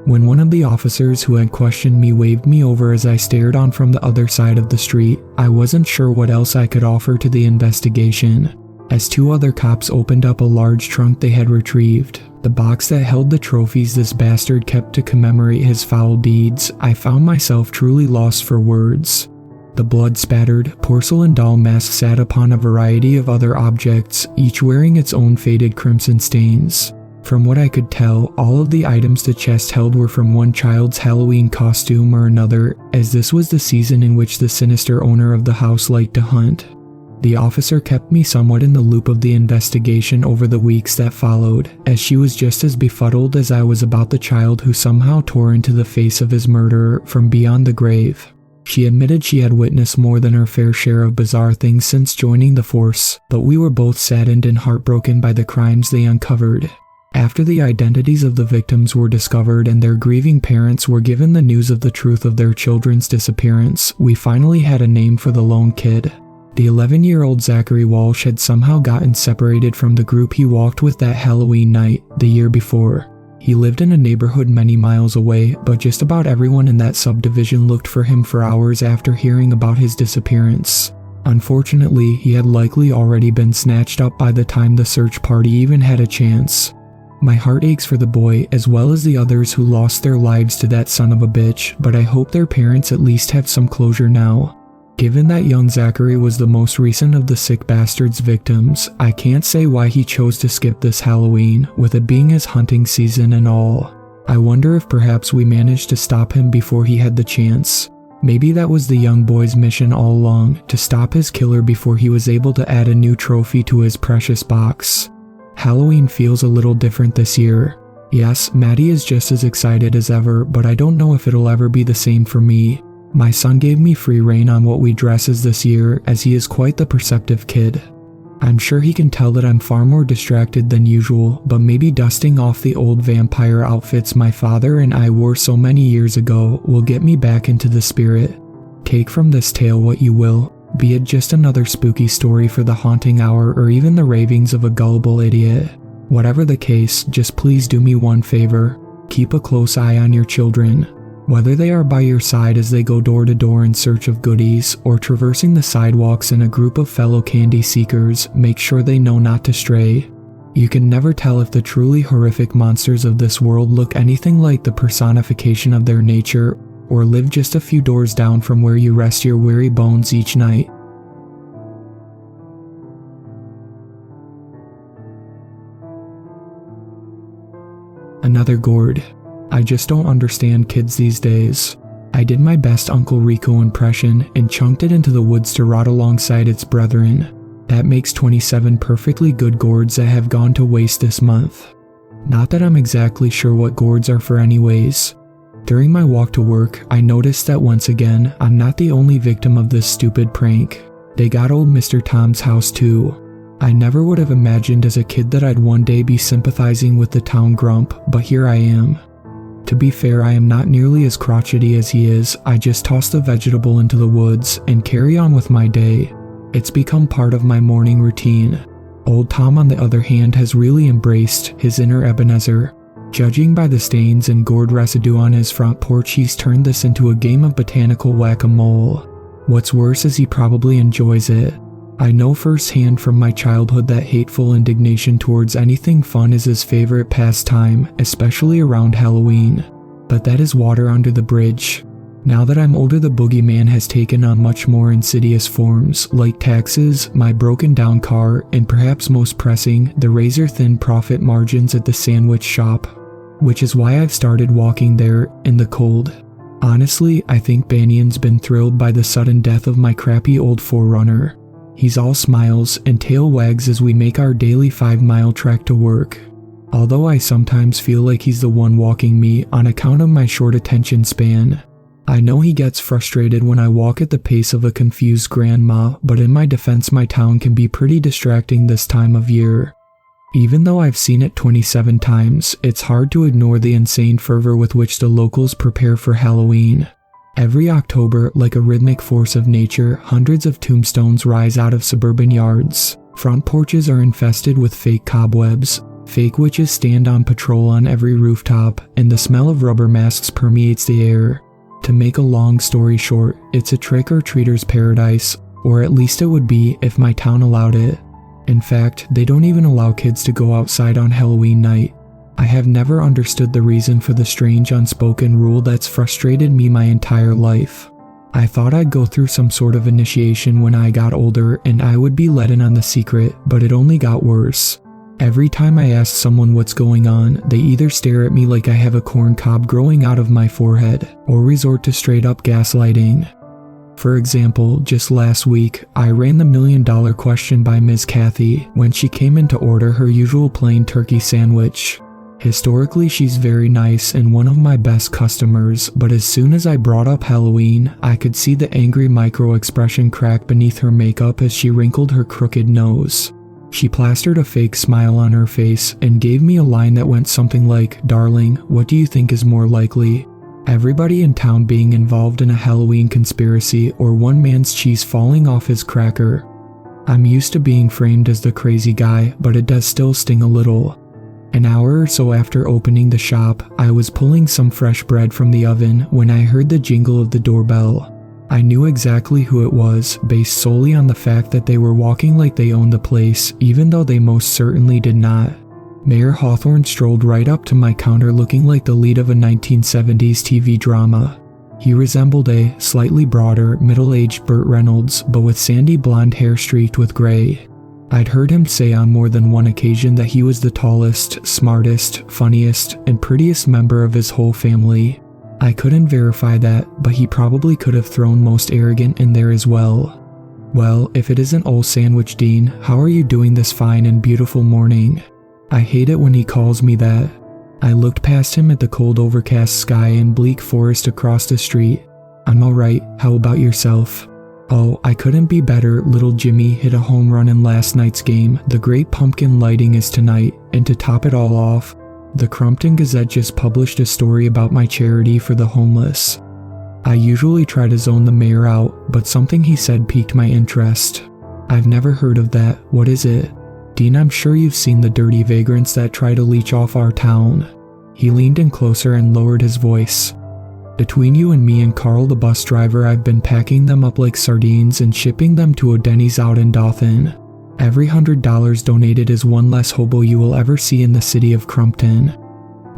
When one of the officers who had questioned me waved me over as I stared on from the other side of the street, I wasn't sure what else I could offer to the investigation. As 2 other cops opened up a large trunk they had retrieved, the box that held the trophies this bastard kept to commemorate his foul deeds, I found myself truly lost for words. The blood-spattered, porcelain doll mask sat upon a variety of other objects, each wearing its own faded crimson stains. From what I could tell, all of the items the chest held were from one child's Halloween costume or another, as this was the season in which the sinister owner of the house liked to hunt. The officer kept me somewhat in the loop of the investigation over the weeks that followed, as she was just as befuddled as I was about the child who somehow tore into the face of his murderer from beyond the grave. She admitted she had witnessed more than her fair share of bizarre things since joining the force, but we were both saddened and heartbroken by the crimes they uncovered. After the identities of the victims were discovered and their grieving parents were given the news of the truth of their children's disappearance, we finally had a name for the lone kid. The 11-year-old Zachary Walsh had somehow gotten separated from the group he walked with that Halloween night, the year before. He lived in a neighborhood many miles away, but just about everyone in that subdivision looked for him for hours after hearing about his disappearance. Unfortunately, he had likely already been snatched up by the time the search party even had a chance. My heart aches for the boy, as well as the others who lost their lives to that son of a bitch, but I hope their parents at least have some closure now. Given that young Zachary was the most recent of the sick bastard's victims, I can't say why he chose to skip this Halloween, with it being his hunting season and all. I wonder if perhaps we managed to stop him before he had the chance. Maybe that was the young boy's mission all along, to stop his killer before he was able to add a new trophy to his precious box. Halloween feels a little different this year. Yes, Maddie is just as excited as ever, but I don't know if it'll ever be the same for me. My son gave me free rein on what we dress as this year, as he is quite the perceptive kid. I'm sure he can tell that I'm far more distracted than usual, but maybe dusting off the old vampire outfits my father and I wore so many years ago will get me back into the spirit. Take from this tale what you will, be it just another spooky story for the haunting hour or even the ravings of a gullible idiot. Whatever the case, just please do me one favor. Keep a close eye on your children. Whether they are by your side as they go door to door in search of goodies, or traversing the sidewalks in a group of fellow candy seekers, make sure they know not to stray. You can never tell if the truly horrific monsters of this world look anything like the personification of their nature, or live just a few doors down from where you rest your weary bones each night. Another gourd. I just don't understand kids these days. I did my best Uncle Rico impression and chunked it into the woods to rot alongside its brethren. That makes 27 perfectly good gourds that have gone to waste this month. Not that I'm exactly sure what gourds are for anyways. During my walk to work, I noticed that once again, I'm not the only victim of this stupid prank. They got old Mr. Tom's house too. I never would have imagined as a kid that I'd one day be sympathizing with the town grump, but here I am. To be fair, I am not nearly as crotchety as he is. I just toss the vegetable into the woods and carry on with my day. It's become part of my morning routine. Old Tom, on the other hand, has really embraced his inner Ebenezer. Judging by the stains and gourd residue on his front porch, he's turned this into a game of botanical whack-a-mole. What's worse is he probably enjoys it. I know firsthand from my childhood that hateful indignation towards anything fun is his favorite pastime, especially around Halloween. But that is water under the bridge. Now that I'm older, the boogeyman has taken on much more insidious forms, like taxes, my broken down car, and perhaps most pressing, the razor-thin profit margins at the sandwich shop. Which is why I've started walking there, in the cold. Honestly, I think Banyan's been thrilled by the sudden death of my crappy old 4Runner. He's all smiles and tail wags as we make our daily 5-mile trek to work. Although I sometimes feel like he's the one walking me on account of my short attention span. I know he gets frustrated when I walk at the pace of a confused grandma, but in my defense, my town can be pretty distracting this time of year. Even though I've seen it 27 times, it's hard to ignore the insane fervor with which the locals prepare for Halloween. Every October, like a rhythmic force of nature, hundreds of tombstones rise out of suburban yards. Front porches are infested with fake cobwebs. Fake witches stand on patrol on every rooftop, and the smell of rubber masks permeates the air. To make a long story short, it's a trick-or-treater's paradise, or at least it would be if my town allowed it. In fact, they don't even allow kids to go outside on Halloween night. I have never understood the reason for the strange unspoken rule that's frustrated me my entire life. I thought I'd go through some sort of initiation when I got older and I would be let in on the secret, but it only got worse. Every time I ask someone what's going on, they either stare at me like I have a corn cob growing out of my forehead, or resort to straight up gaslighting. For example, just last week, I ran the $1 million question by Ms. Kathy when she came in to order her usual plain turkey sandwich. Historically, she's very nice and one of my best customers, but as soon as I brought up Halloween, I could see the angry micro-expression crack beneath her makeup as she wrinkled her crooked nose. She plastered a fake smile on her face and gave me a line that went something like, "Darling, what do you think is more likely? Everybody in town being involved in a Halloween conspiracy or one man's cheese falling off his cracker?" I'm used to being framed as the crazy guy, but it does still sting a little. An hour or so after opening the shop, I was pulling some fresh bread from the oven when I heard the jingle of the doorbell. I knew exactly who it was, based solely on the fact that they were walking like they owned the place, even though they most certainly did not. Mayor Hawthorne strolled right up to my counter looking like the lead of a 1970s TV drama. He resembled a slightly broader, middle-aged Burt Reynolds, but with sandy blonde hair streaked with gray. I'd heard him say on more than one occasion that he was the tallest, smartest, funniest, and prettiest member of his whole family. I couldn't verify that, but he probably could have thrown most arrogant in there as well. Well, if it isn't Old Sandwich Dean, how are you doing this fine and beautiful morning? I hate it when he calls me that. I looked past him at the cold overcast sky and bleak forest across the street. I'm alright, how about yourself? Oh, I couldn't be better. Little Jimmy hit a home run in last night's game. The Great Pumpkin lighting is tonight, and to top it all off, the Crumpton Gazette just published a story about my charity for the homeless. I usually try to zone the mayor out, but something he said piqued my interest. I've never heard of that. What is it? Dean, I'm sure you've seen the dirty vagrants that try to leech off our town. He leaned in closer and lowered his voice. Between you and me and Carl the bus driver, I've been packing them up like sardines and shipping them to a Denny's out in Dothan. Every $100 donated is one less hobo you will ever see in the city of Crumpton.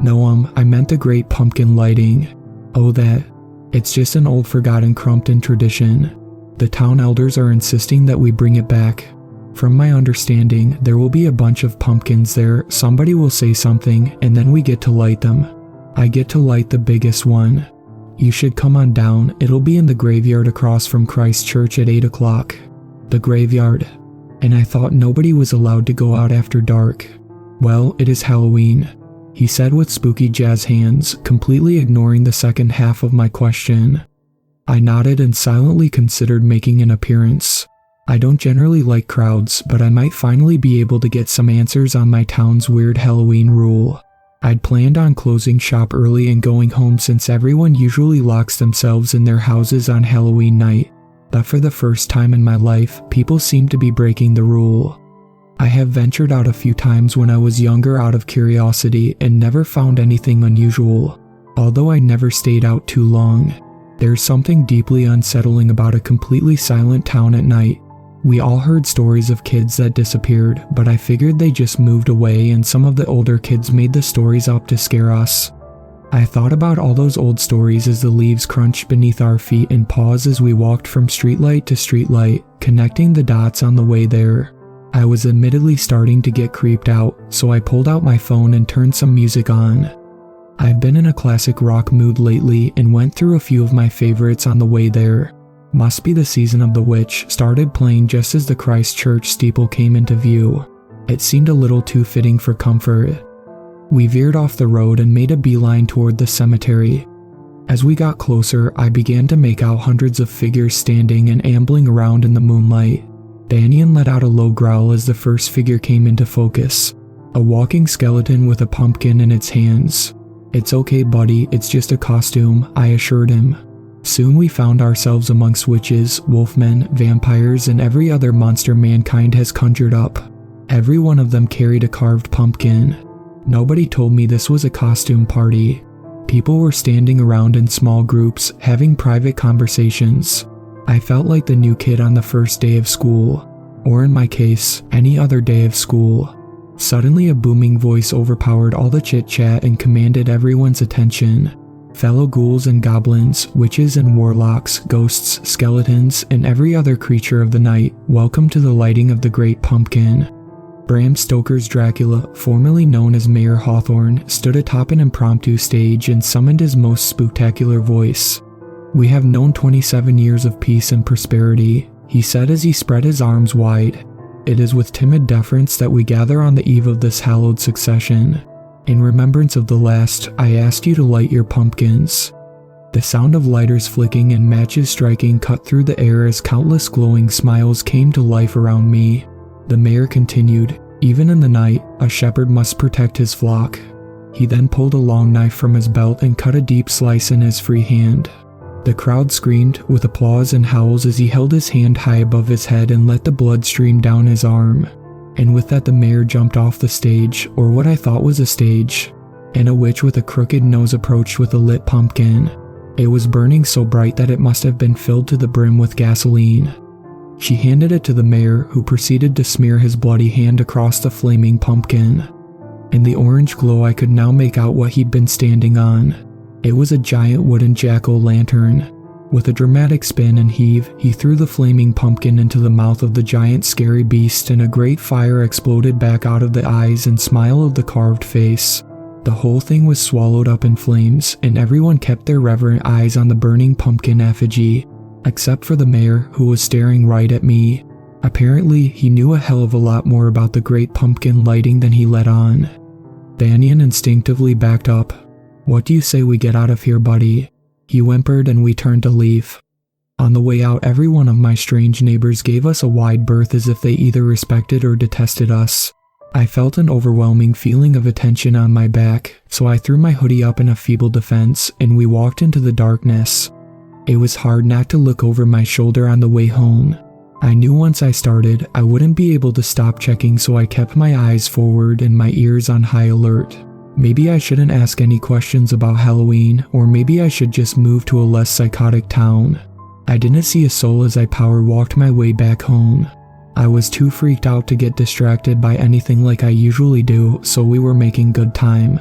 No, I meant the Great Pumpkin lighting. Oh, that. It's just an old forgotten Crumpton tradition. The town elders are insisting that we bring it back. From my understanding, there will be a bunch of pumpkins there, somebody will say something, and then we get to light them. I get to light the biggest one. You should come on down, it'll be in the graveyard across from Christ Church at 8 o'clock. The graveyard. And I thought nobody was allowed to go out after dark. Well, it is Halloween, he said with spooky jazz hands, completely ignoring the second half of my question. I nodded and silently considered making an appearance. I don't generally like crowds, but I might finally be able to get some answers on my town's weird Halloween rule. I'd planned on closing shop early and going home since everyone usually locks themselves in their houses on Halloween night, but for the first time in my life, people seem to be breaking the rule. I have ventured out a few times when I was younger out of curiosity and never found anything unusual, although I never stayed out too long. There's something deeply unsettling about a completely silent town at night. We all heard stories of kids that disappeared, but I figured they just moved away and some of the older kids made the stories up to scare us. I thought about all those old stories as the leaves crunched beneath our feet and paused as we walked from streetlight to streetlight, connecting the dots on the way there. I was admittedly starting to get creeped out, so I pulled out my phone and turned some music on. I've been in a classic rock mood lately and went through a few of my favorites on the way there. Must Be the Season of the Witch started playing just as the Christ Church steeple came into view. It seemed a little too fitting for comfort. We veered off the road and made a beeline toward the cemetery. As we got closer, I began to make out hundreds of figures standing and ambling around in the moonlight. Banyan let out a low growl as the first figure came into focus. A walking skeleton with a pumpkin in its hands. "It's okay, buddy, it's just a costume," I assured him. Soon we found ourselves amongst witches, wolfmen, vampires, and every other monster mankind has conjured up. Every one of them carried a carved pumpkin. Nobody told me this was a costume party. People were standing around in small groups, having private conversations. I felt like the new kid on the first day of school, or in my case, any other day of school. Suddenly a booming voice overpowered all the chit-chat and commanded everyone's attention. Fellow ghouls and goblins, witches and warlocks, ghosts, skeletons, and every other creature of the night, welcome to the lighting of the Great Pumpkin. Bram Stoker's Dracula, formerly known as Mayor Hawthorne, stood atop an impromptu stage and summoned his most spectacular voice. "We have known 27 years of peace and prosperity," he said as he spread his arms wide. "It is with timid deference that we gather on the eve of this hallowed succession. In remembrance of the last, I ask you to light your pumpkins." The sound of lighters flicking and matches striking cut through the air as countless glowing smiles came to life around me. The mayor continued, "Even in the night, a shepherd must protect his flock." He then pulled a long knife from his belt and cut a deep slice in his free hand. The crowd screamed, with applause and howls as he held his hand high above his head and let the blood stream down his arm. And with that the mayor jumped off the stage, or what I thought was a stage, and a witch with a crooked nose approached with a lit pumpkin. It was burning so bright that it must have been filled to the brim with gasoline. She handed it to the mayor, who proceeded to smear his bloody hand across the flaming pumpkin. In the orange glow I could now make out what he'd been standing on. It was a giant wooden jack-o'-lantern. With a dramatic spin and heave, he threw the flaming pumpkin into the mouth of the giant scary beast and a great fire exploded back out of the eyes and smile of the carved face. The whole thing was swallowed up in flames, and everyone kept their reverent eyes on the burning pumpkin effigy, except for the mayor, who was staring right at me. Apparently, he knew a hell of a lot more about the Great Pumpkin lighting than he let on. Banyan instinctively backed up. "What do you say we get out of here, buddy?" He whimpered and we turned to leave. On the way out, every one of my strange neighbors gave us a wide berth as if they either respected or detested us. I felt an overwhelming feeling of attention on my back, so I threw my hoodie up in a feeble defense and we walked into the darkness. It was hard not to look over my shoulder on the way home. I knew once I started, I wouldn't be able to stop checking, so I kept my eyes forward and my ears on high alert. Maybe I shouldn't ask any questions about Halloween, or maybe I should just move to a less psychotic town. I didn't see a soul as I power walked my way back home. I was too freaked out to get distracted by anything like I usually do, so we were making good time.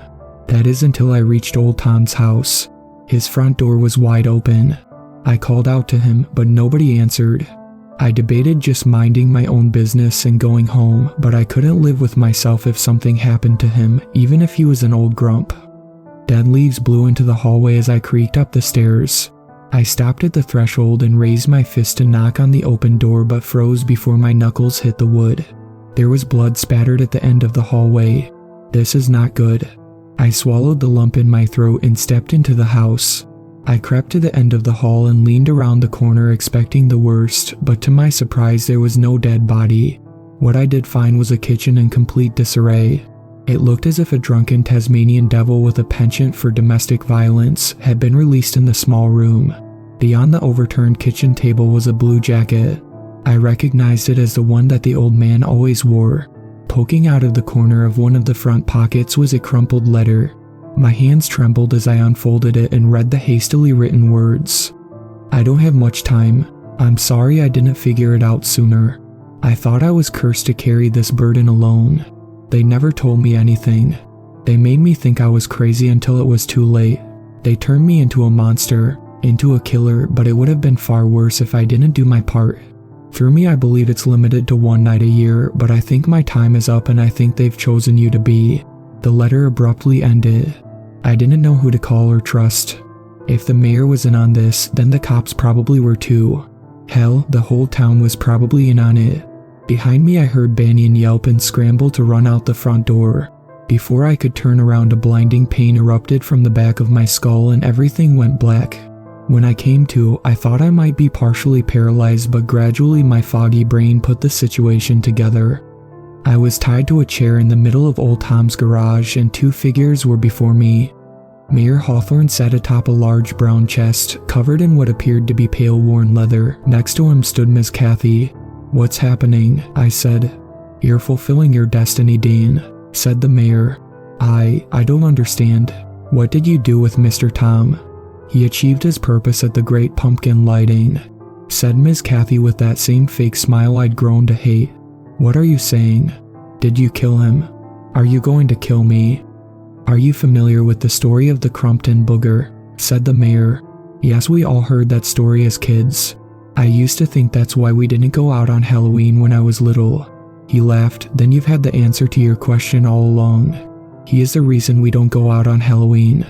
That is until I reached Old Tom's house. His front door was wide open. I called out to him, but nobody answered. I debated just minding my own business and going home, but I couldn't live with myself if something happened to him, even if he was an old grump. Dead leaves blew into the hallway as I creaked up the stairs. I stopped at the threshold and raised my fist to knock on the open door, but froze before my knuckles hit the wood. There was blood spattered at the end of the hallway. This is not good. I swallowed the lump in my throat and stepped into the house. I crept to the end of the hall and leaned around the corner expecting the worst, but to my surprise there was no dead body. What I did find was a kitchen in complete disarray. It looked as if a drunken Tasmanian devil with a penchant for domestic violence had been released in the small room. Beyond the overturned kitchen table was a blue jacket. I recognized it as the one that the old man always wore. Poking out of the corner of one of the front pockets was a crumpled letter. My hands trembled as I unfolded it and read the hastily written words. I don't have much time. I'm sorry I didn't figure it out sooner. I thought I was cursed to carry this burden alone. They never told me anything. They made me think I was crazy until it was too late. They turned me into a monster, into a killer, but it would have been far worse if I didn't do my part. For me, I believe it's limited to one night a year, but I think my time is up and I think they've chosen you to be. The letter abruptly ended. I didn't know who to call or trust. If the mayor was in on this, then the cops probably were too. Hell, the whole town was probably in on it. Behind me I heard Banyan yelp and scramble to run out the front door. Before I could turn around, a blinding pain erupted from the back of my skull and everything went black. When I came to, I thought I might be partially paralyzed, but gradually my foggy brain put the situation together. I was tied to a chair in the middle of Old Tom's garage and two figures were before me. Mayor Hawthorne sat atop a large brown chest, covered in what appeared to be pale worn leather. Next to him stood Miss Kathy. "What's happening?" I said. "You're fulfilling your destiny, Dean," said the mayor. I don't understand. What did you do with Mr. Tom?" "He achieved his purpose at the Great Pumpkin Lighting," said Miss Kathy with that same fake smile I'd grown to hate. "What are you saying? Did you kill him? Are you going to kill me?" "Are you familiar with the story of the Crumpton Booger?" said the mayor. "Yes, we all heard that story as kids. I used to think that's why we didn't go out on Halloween when I was little." He laughed. "Then you've had the answer to your question all along. He is the reason we don't go out on Halloween.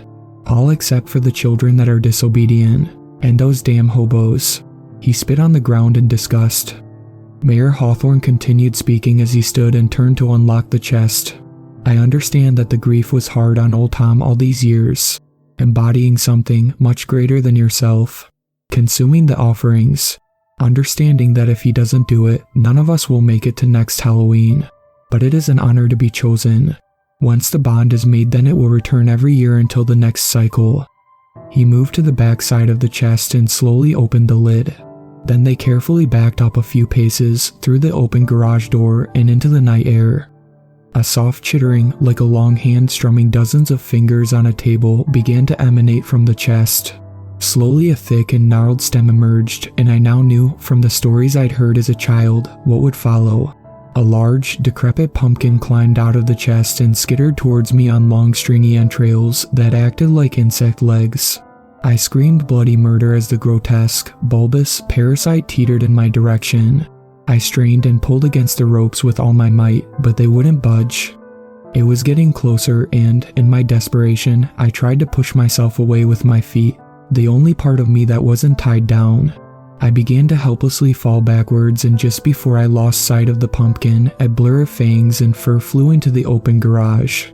All except for the children that are disobedient. And those damn hobos." He spit on the ground in disgust. Mayor Hawthorne continued speaking as he stood and turned to unlock the chest. "I understand that the grief was hard on old Tom all these years, embodying something much greater than yourself, consuming the offerings, understanding that if he doesn't do it, none of us will make it to next Halloween. But it is an honor to be chosen. Once the bond is made, then it will return every year until the next cycle." He moved to the back side of the chest and slowly opened the lid. Then they carefully backed up a few paces through the open garage door and into the night air. A soft chittering, like a long hand strumming dozens of fingers on a table, began to emanate from the chest. Slowly a thick and gnarled stem emerged, and I now knew from the stories I'd heard as a child what would follow. A large, decrepit pumpkin climbed out of the chest and skittered towards me on long stringy entrails that acted like insect legs. I screamed bloody murder as the grotesque, bulbous parasite teetered in my direction. I strained and pulled against the ropes with all my might, but they wouldn't budge. It was getting closer and, in my desperation, I tried to push myself away with my feet, the only part of me that wasn't tied down. I began to helplessly fall backwards, and just before I lost sight of the pumpkin, a blur of fangs and fur flew into the open garage.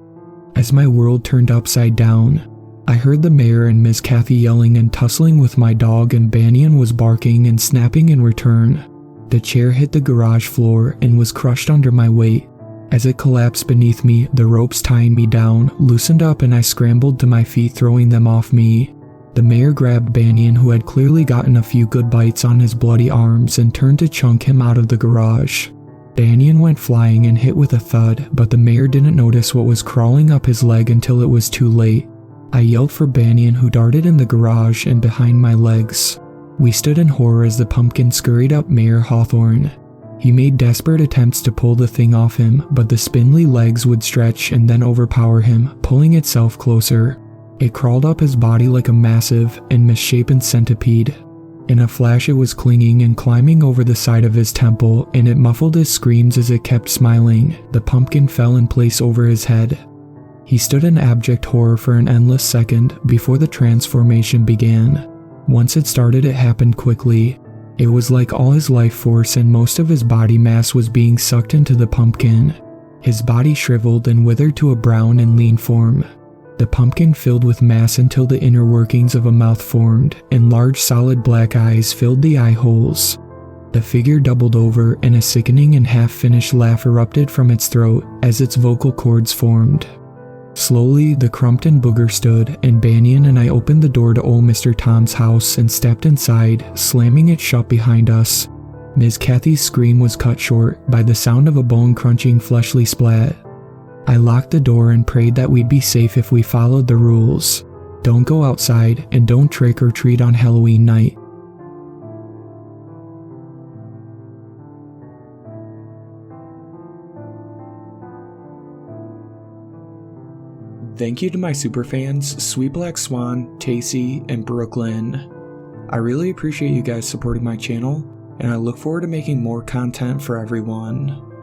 As my world turned upside down, I heard the mayor and Miss Kathy yelling and tussling with my dog, and Banyan was barking and snapping in return. The chair hit the garage floor and was crushed under my weight. As it collapsed beneath me, the ropes tying me down loosened up and I scrambled to my feet, throwing them off me. The mayor grabbed Banyan, who had clearly gotten a few good bites on his bloody arms, and turned to chunk him out of the garage. Banyan went flying and hit with a thud, but the mayor didn't notice what was crawling up his leg until it was too late. I yelled for Banyan, who darted in the garage and behind my legs. We stood in horror as the pumpkin scurried up Mayor Hawthorne. He made desperate attempts to pull the thing off him, but the spindly legs would stretch and then overpower him, pulling itself closer. It crawled up his body like a massive and misshapen centipede. In a flash, it was clinging and climbing over the side of his temple, and it muffled his screams as it kept smiling. The pumpkin fell in place over his head. He stood in abject horror for an endless second before the transformation began. Once it started, it happened quickly. It was like all his life force and most of his body mass was being sucked into the pumpkin. His body shriveled and withered to a brown and lean form. The pumpkin filled with mass until the inner workings of a mouth formed, and large solid black eyes filled the eye holes. The figure doubled over, and a sickening and half-finished laugh erupted from its throat as its vocal cords formed. Slowly, the Crumpton booger stood, and Banyan and I opened the door to old Mr. Tom's house and stepped inside, slamming it shut behind us. Ms. Kathy's scream was cut short by the sound of a bone-crunching fleshly splat. I locked the door and prayed that we'd be safe if we followed the rules. Don't go outside, and don't trick or treat on Halloween night. Thank you to my superfans, Sweet Black Swan, Tacy, and Brooklyn. I really appreciate you guys supporting my channel, and I look forward to making more content for everyone.